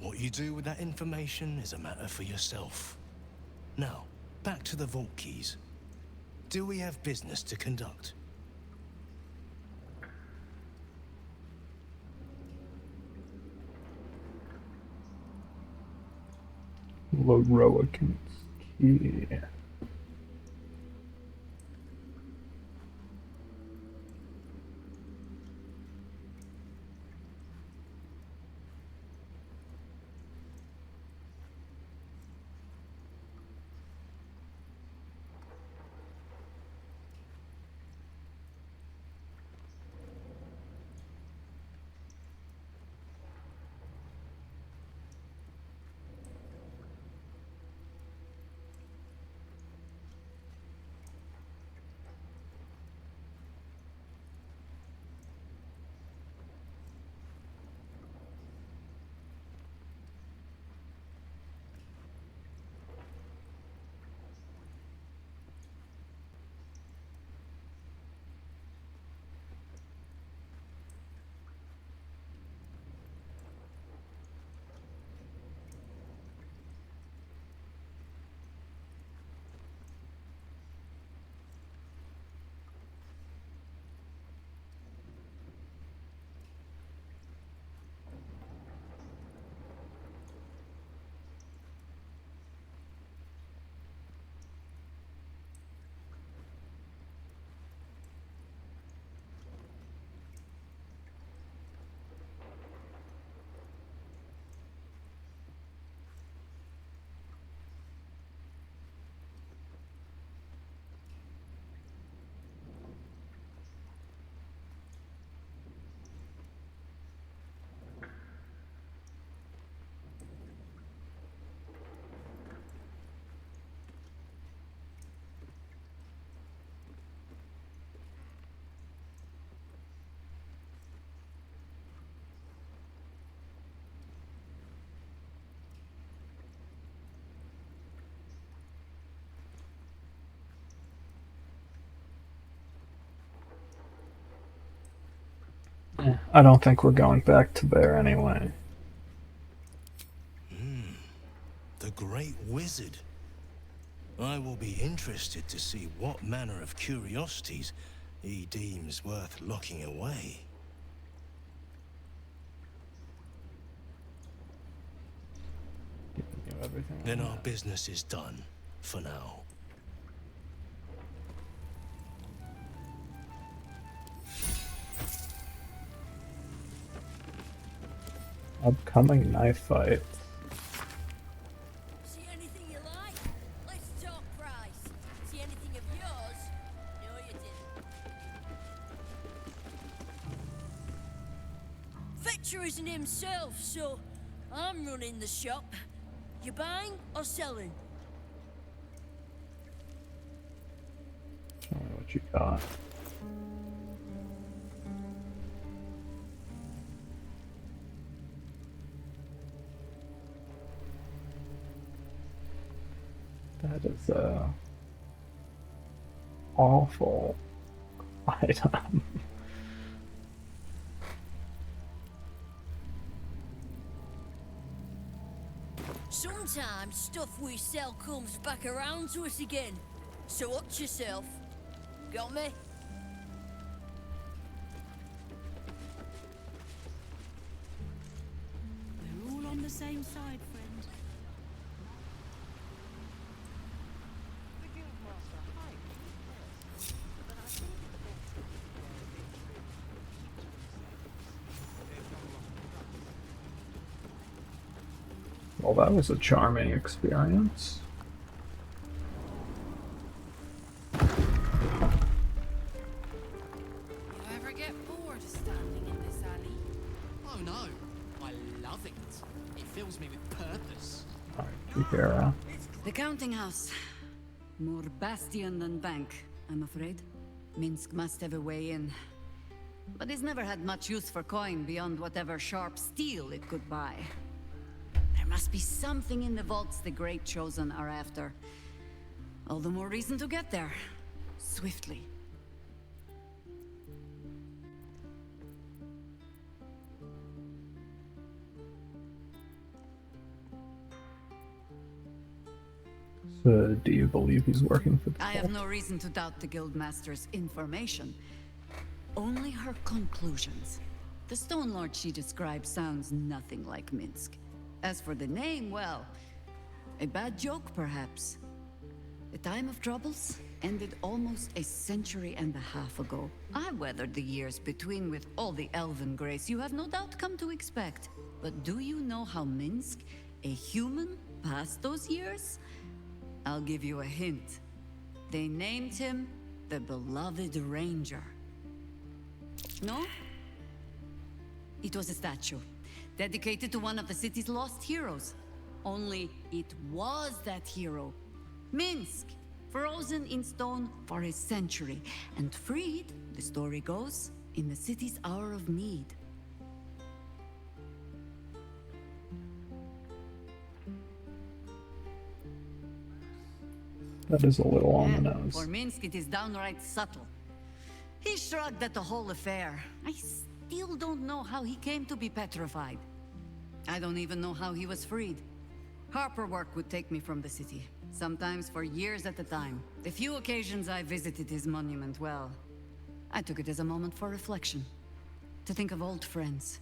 What you do with that information is a matter for yourself. Now, back to the vault keys. Do we have business to conduct? Loroakin's key. I don't think we're going back to there anyway. The Great Wizard. I will be interested to see what manner of curiosities he deems worth locking away. Then our business is done, for now. Upcoming knife fight. See anything you like? Let's talk price. See anything of yours? No, you didn't. Fetcher isn't himself, so I'm running the shop. You buying or selling? Tell me what you got. That is a awful item. Sometimes stuff we sell comes back around to us again. So watch yourself. Got me? We're all on the same side, friend. Well, that was a charming experience. You ever get bored standing in this alley? Oh no, I love it. It fills me with purpose. Kira. The counting house. More bastion than bank, I'm afraid. Minsk must have a way in. But it's never had much use for coin beyond whatever sharp steel it could buy. There must be something in the vaults the Great Chosen are after. All the more reason to get there. Swiftly. So, do you believe he's working for the I have cult? no reason to doubt the Guildmaster's information. Only her conclusions. The Stone Lord she describes sounds nothing like Minsk. As for the name, well, a bad joke perhaps. The time of troubles ended almost a century and a half ago. I weathered the years between with all the elven grace you have no doubt come to expect. But do you know how Minsk, a human, passed those years? I'll give you a hint. They named him the Beloved Ranger. No? It was a statue, dedicated to one of the city's lost heroes. Only it was that hero, Minsk, frozen in stone for a century, and freed, the story goes, in the city's hour of need. That is a little on the nose. For Minsk, it is downright subtle. He shrugged at the whole affair. I still don't know how he came to be petrified. I don't even know how he was freed. Harper work would take me from the city, sometimes for years at a time. The few occasions I visited his monument, well, I took it as a moment for reflection. To think of old friends,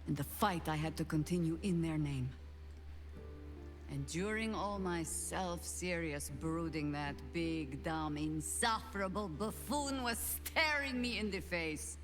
and the fight I had to continue in their name. And during all my self-serious brooding, that big, dumb, insufferable buffoon was staring me in the face.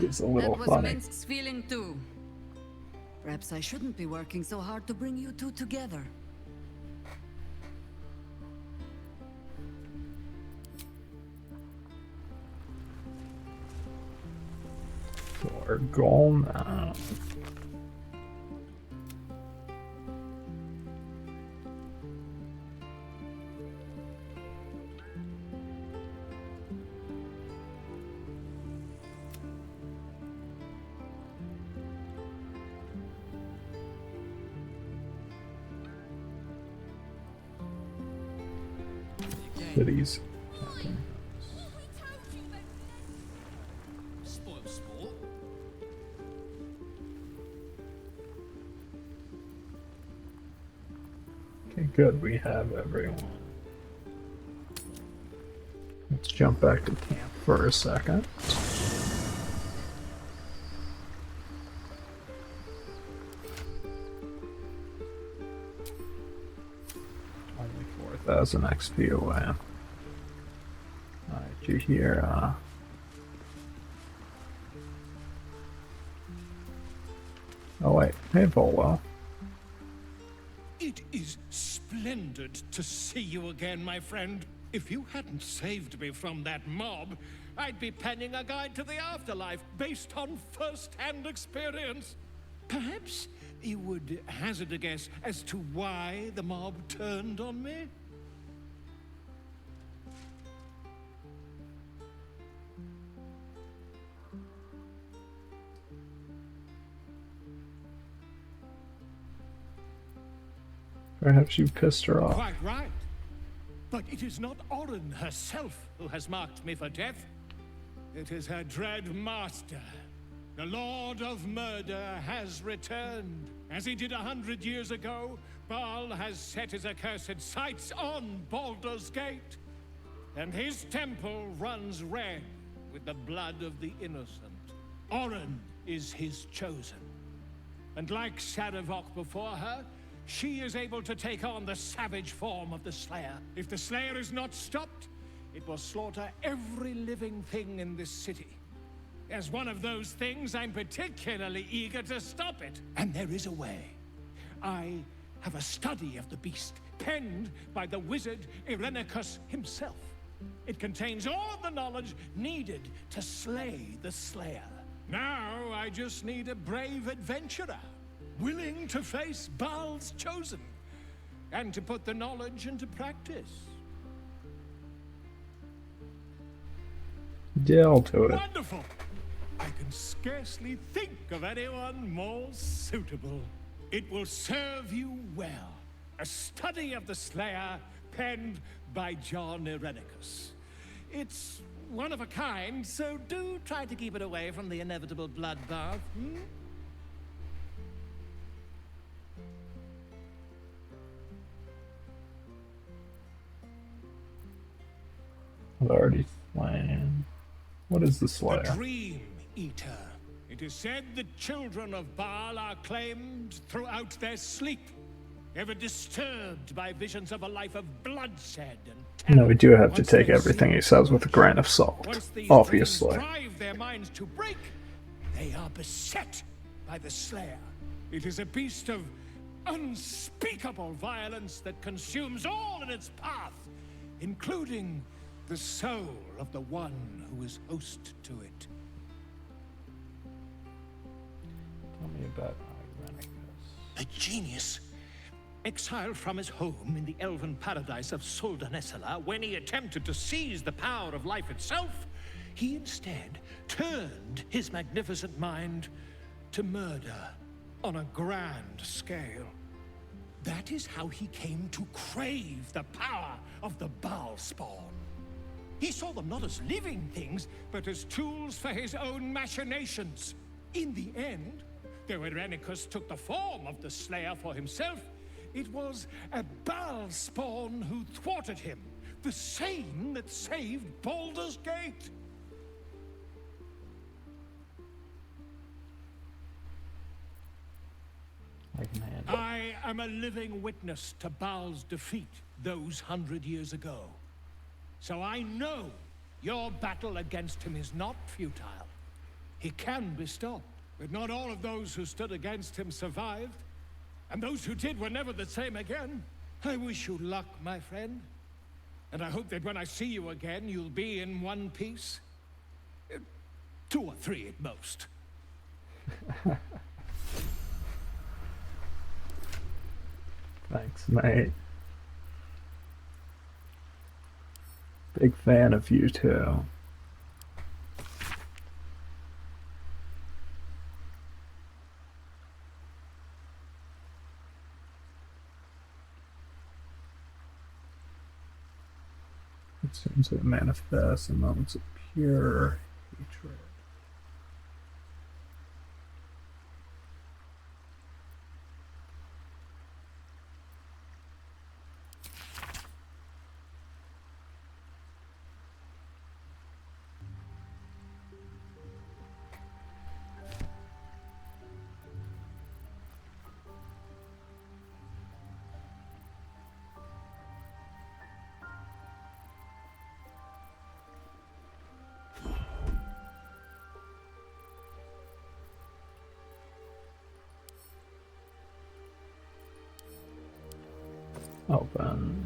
It's a little That was funny. Minsk's feeling too. Perhaps I shouldn't be working so hard to bring you two together. So our goal now city's Spoil sport. Okay, good. We have everyone. Let's jump back to camp for a second. Only 4,000 XP away. Alright, you hear, oh wait, hey Volo. It is splendid to see you again, my friend. If you hadn't saved me from that mob, I'd be penning a guide to the afterlife based on first-hand experience. Perhaps you would hazard a guess as to why the mob turned on me? Perhaps you pissed her off. Quite right. But it is not Orin herself who has marked me for death. It is her dread master. The Lord of Murder has returned. As he did 100 years ago, Baal has set his accursed sights on Baldur's Gate. And his temple runs red with the blood of the innocent. Orin is his chosen. And like Sarevok before her, she is able to take on the savage form of the Slayer. If the Slayer is not stopped, it will slaughter every living thing in this city. As one of those things, I'm particularly eager to stop it. And there is a way. I have a study of the beast, penned by the wizard Irenicus himself. It contains all the knowledge needed to slay the Slayer. Now I just need a brave adventurer, willing to face Baal's chosen, and to put the knowledge into practice. Yeah, I'll do it. Wonderful! I can scarcely think of anyone more suitable. It will serve you well. A study of the Slayer, penned by John Irenicus. It's one of a kind, so do try to keep it away from the inevitable bloodbath, hmm? I've already slain. What is the The Slayer? Dream Eater. It is said the children of Baal are claimed throughout their sleep, ever disturbed by visions of a life of bloodshed and No, we do have to take everything he says with a grain of salt, once these obviously. dreams drive their minds to break, they are beset by the Slayer. It is a beast of unspeakable violence that consumes all in its path, including the soul of the one who is host to it. Tell me about Irenicus. A genius, exiled from his home in the elven paradise of Soldanessala, when he attempted to seize the power of life itself, he instead turned his magnificent mind to murder on a grand scale. That is how he came to crave the power of the Baal spawn. He saw them not as living things, but as tools for his own machinations. In the end, though Irenicus took the form of the Slayer for himself, it was a Baal spawn who thwarted him, the same that saved Baldur's Gate. I am a living witness to Baal's defeat those 100 years ago. So I know your battle against him is not futile. He can be stopped, but not all of those who stood against him survived. And those who did were never the same again. I wish you luck, my friend. And I hope that when I see you again, you'll be in one piece. 2 or 3 at most. Thanks, mate. Big fan of you too. soon as it manifests in moments of pure hatred. Open.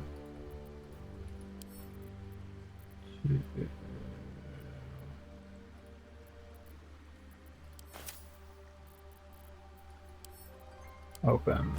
Open.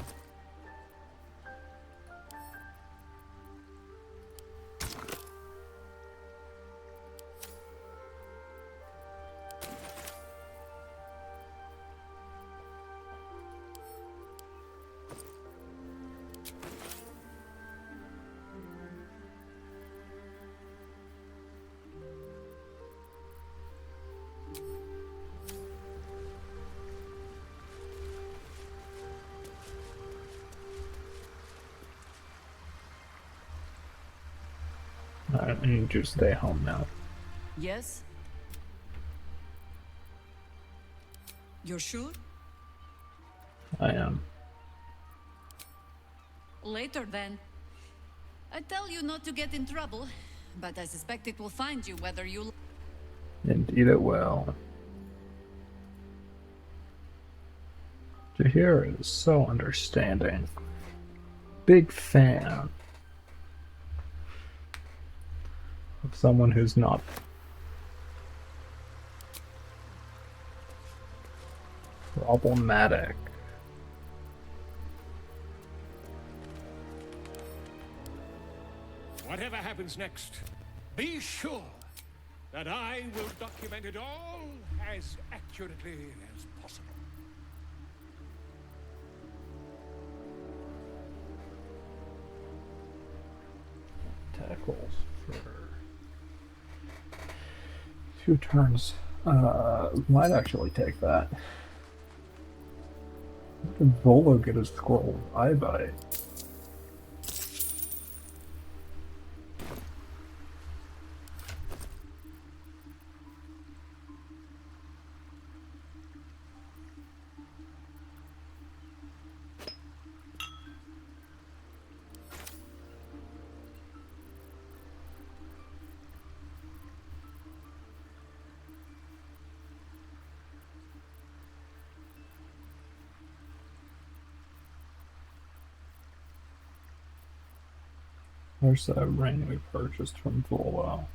I need you to stay home now. Yes? You're sure? I am. Later then. I tell you not to get in trouble, but I suspect it will find you whether you... Indeed it will. Jahir is so understanding. Big fan of someone who's not problematic. Whatever happens next, be sure that I will document it all as accurately as possible. Tackles for 2 turns. Might actually take that. Did Volo get his scroll eye bite? There's that ring we purchased from Volo.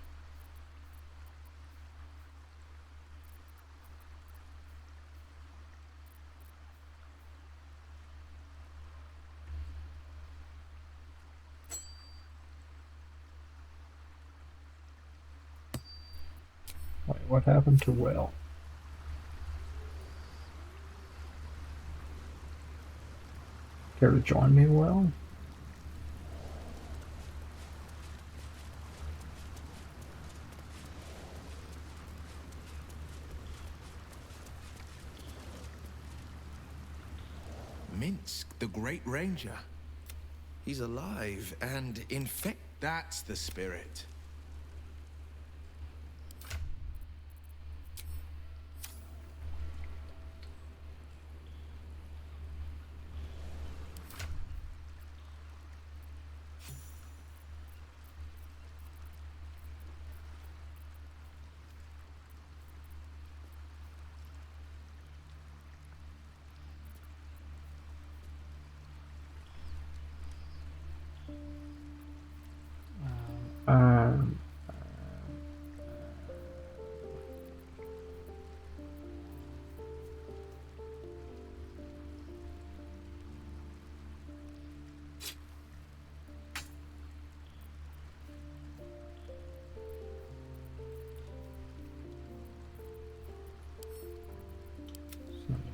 Wait, what happened to Will? Care to join me, Will? Minsk, the Great Ranger. He's alive and infect. That's the spirit.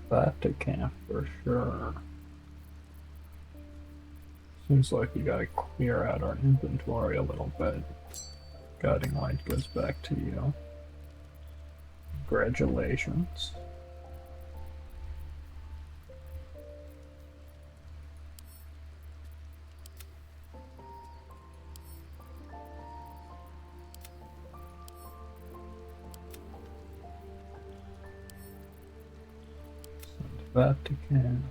That to camp for sure. Seems like we gotta clear out our inventory a little bit. Guiding light goes back to you. Congratulations. Send that to Cam.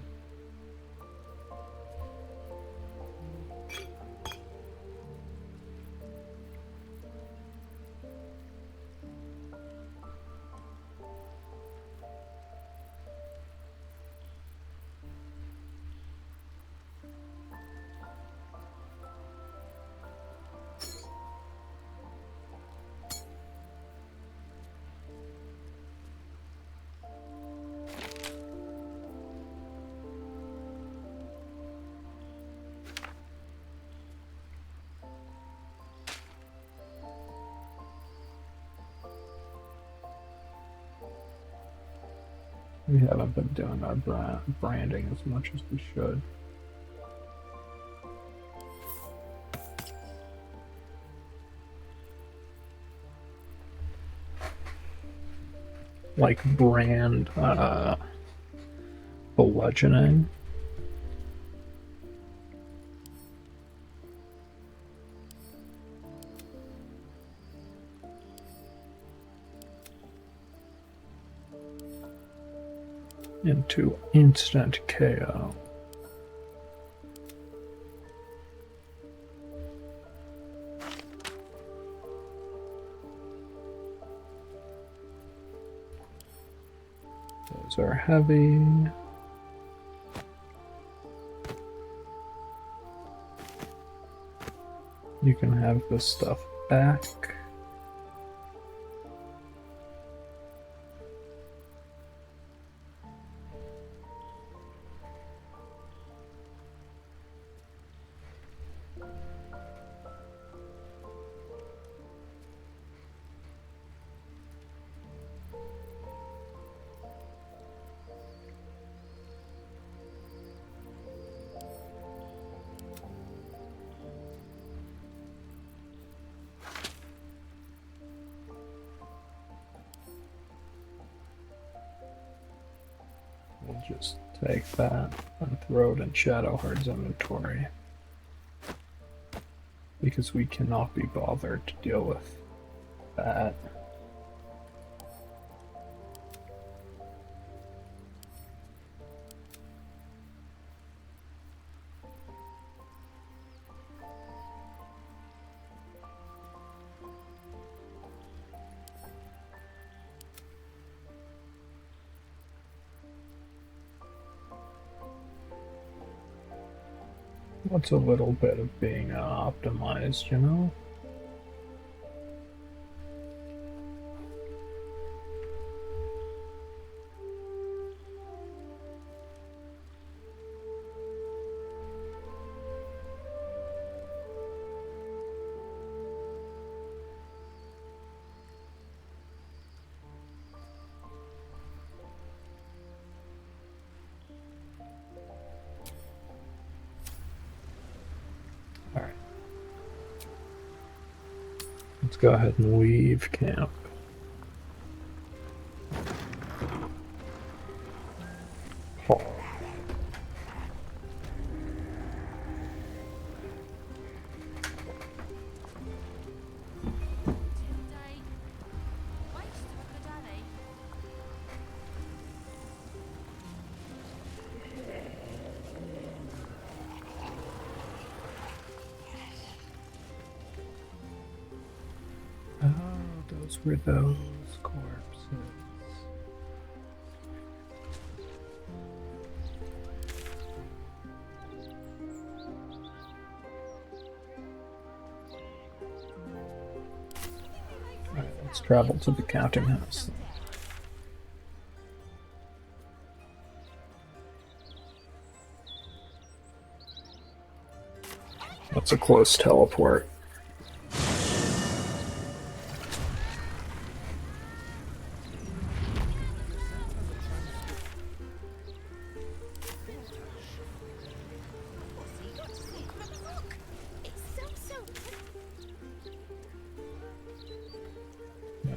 We haven't been doing our branding as much as we should. Like brand bludgeoning. Into instant KO. Those are heavy. You can have this stuff back. We'll just take that and throw it in Shadowheart's inventory. Because we cannot be bothered to deal with that. What's a little bit of being optimized, you know? Let's go ahead and leave camp. Oh. Those were those corpses. Alright, let's travel to the counting house. That's a close teleport.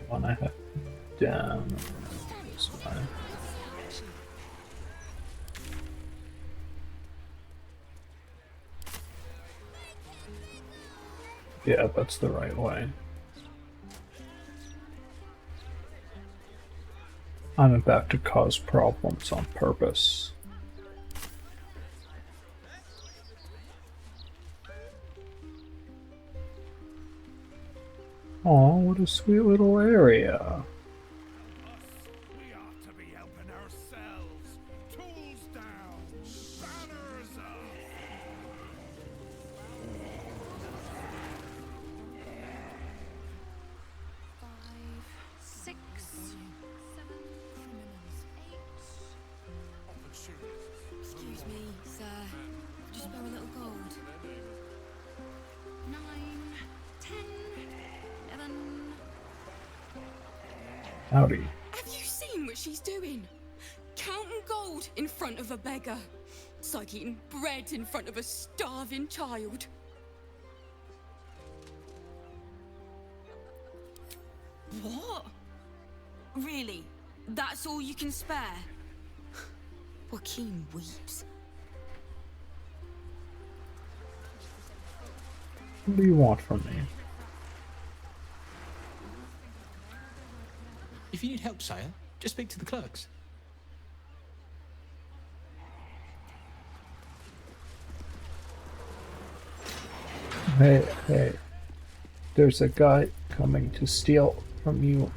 one I have down this way. Yeah, that's the right way. I'm about to cause problems on purpose. Aw, what a sweet little area. We ought to be helping ourselves. Tools down, banners up. 5, 6, 7 criminals. 8. Excuse me, sir. Just borrow a little gold. 9, 10, 11. Howdy. Have you seen what she's doing? Counting gold in front of a beggar. It's like eating bread in front of a starving child. What? Really? That's all you can spare? Joaquin weeps. What do you want from me? If you need help, sire, just speak to the clerks. Hey, there's a guy coming to steal from you.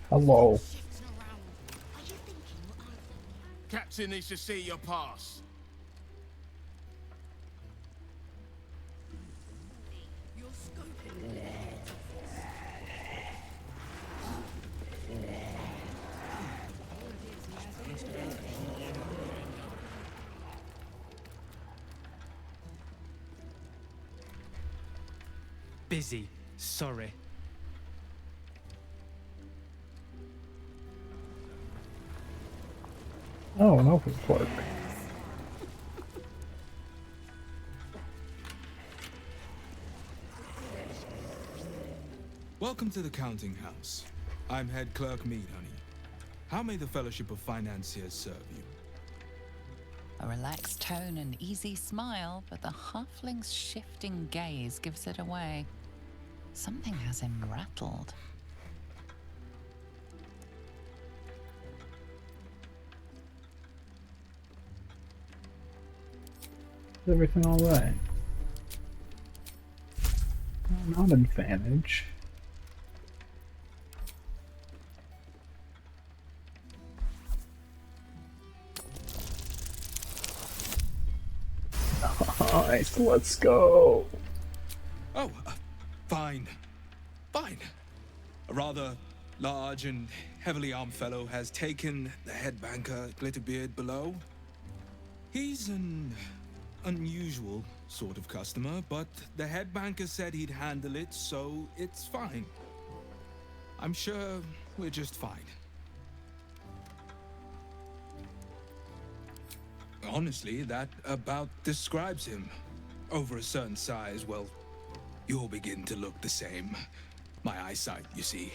Hello. Captain needs to see your pass. Busy. Sorry. Oh, an open clerk. Welcome to the counting house. I'm head clerk Mead, honey. How may the Fellowship of Financiers serve you? A relaxed tone and easy smile, but the halfling's shifting gaze gives it away. Something has him rattled. Is everything alright? Not an advantage. Nice, let's go. Oh, fine. Fine. A rather large and heavily armed fellow has taken the head banker, Glitterbeard, below. He's an unusual sort of customer, but the head banker said he'd handle it, so it's fine. I'm sure we're just fine. Honestly, that about describes him. Over a certain size, well, you'll begin to look the same. My eyesight, you see.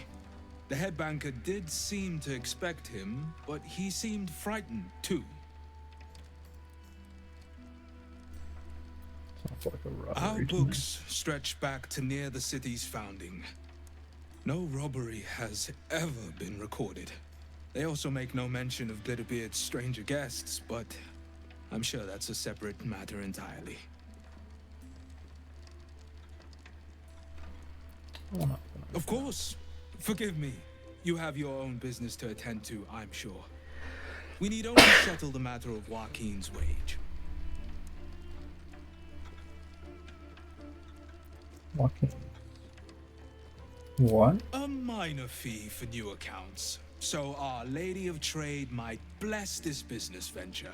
The head banker did seem to expect him, but he seemed frightened, too. Sounds like a robbery. Our books stretch back to near the city's founding. No robbery has ever been recorded. They also make no mention of Glitterbeard's stranger guests, but I'm sure that's a separate matter entirely. Of course. Forgive me. You have your own business to attend to, I'm sure. We need only settle the matter of Joaquin's wage. Joaquin. What? A minor fee for new accounts, so our Lady of Trade might bless this business venture.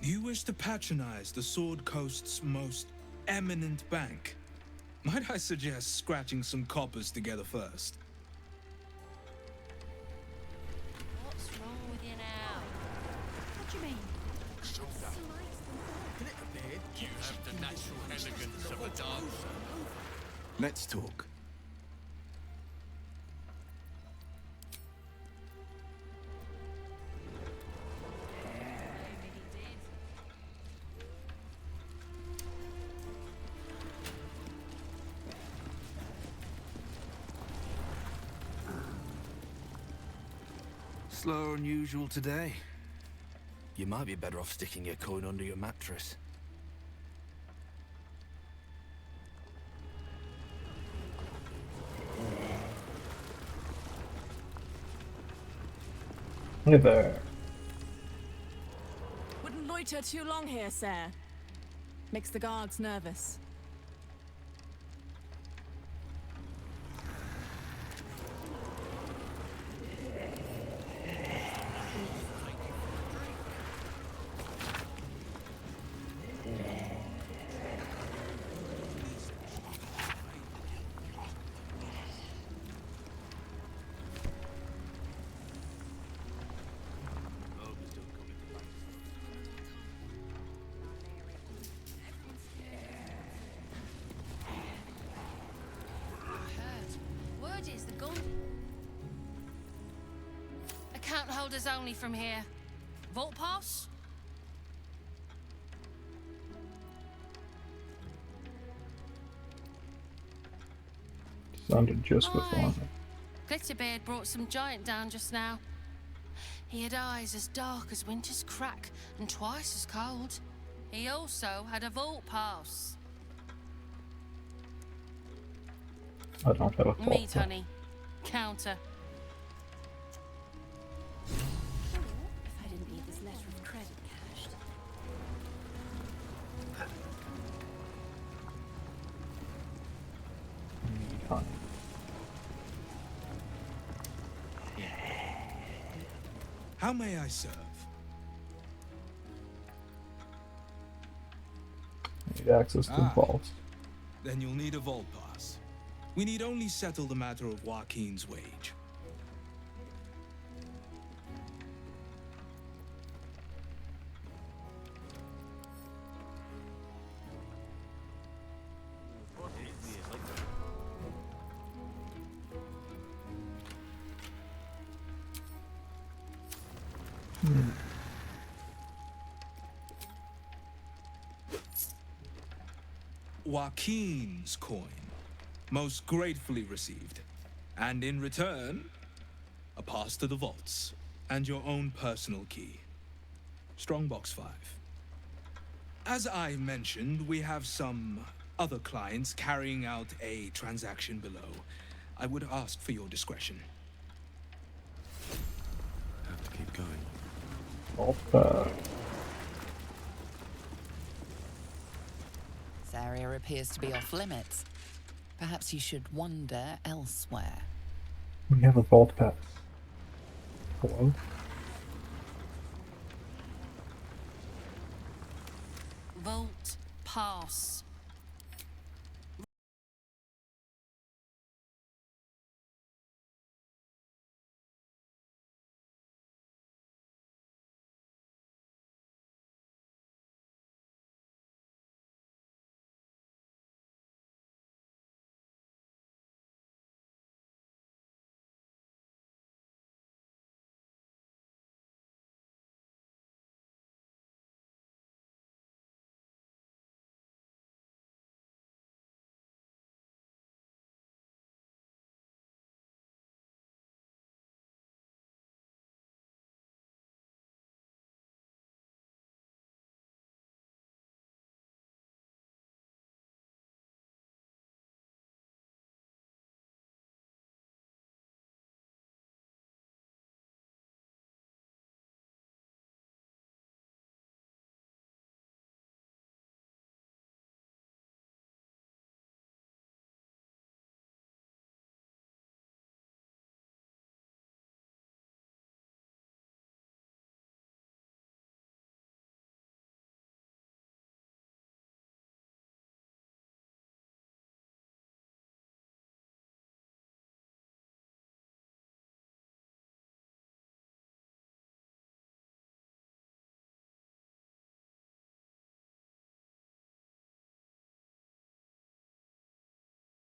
You wish to patronize the Sword Coast's most eminent bank? Might I suggest scratching some coppers together first? What's wrong with you now? What do you mean? natural elegance of a dancer. Let's talk. Slower than usual today. You might be better off sticking your coin under your mattress. Hey there. Wouldn't loiter too long here, sir. Makes the guards nervous. Word is the gun. Account holders only from here. Vault pass? Sounded just with Aye. one. Glitterbeard brought some giant down just now. He had eyes as dark as winter's crack and twice as cold. He also had a vault pass. I don't have a fault. Meet, honey. Counter. If I didn't need this letter of credit cashed. Fine. How may I serve? Need access to the vault. Then you'll need a vault pass. We need only settle the matter of Joaquin's wage. Joaquin's coin, most gratefully received. And in return, a pass to the vaults, and your own personal key. Strongbox 5. As I mentioned, we have some other clients carrying out a transaction below. I would ask for your discretion. Have to keep going. Vault This area appears to be off limits. Perhaps you should wander elsewhere. We have a vault pass. Hello? Vault pass.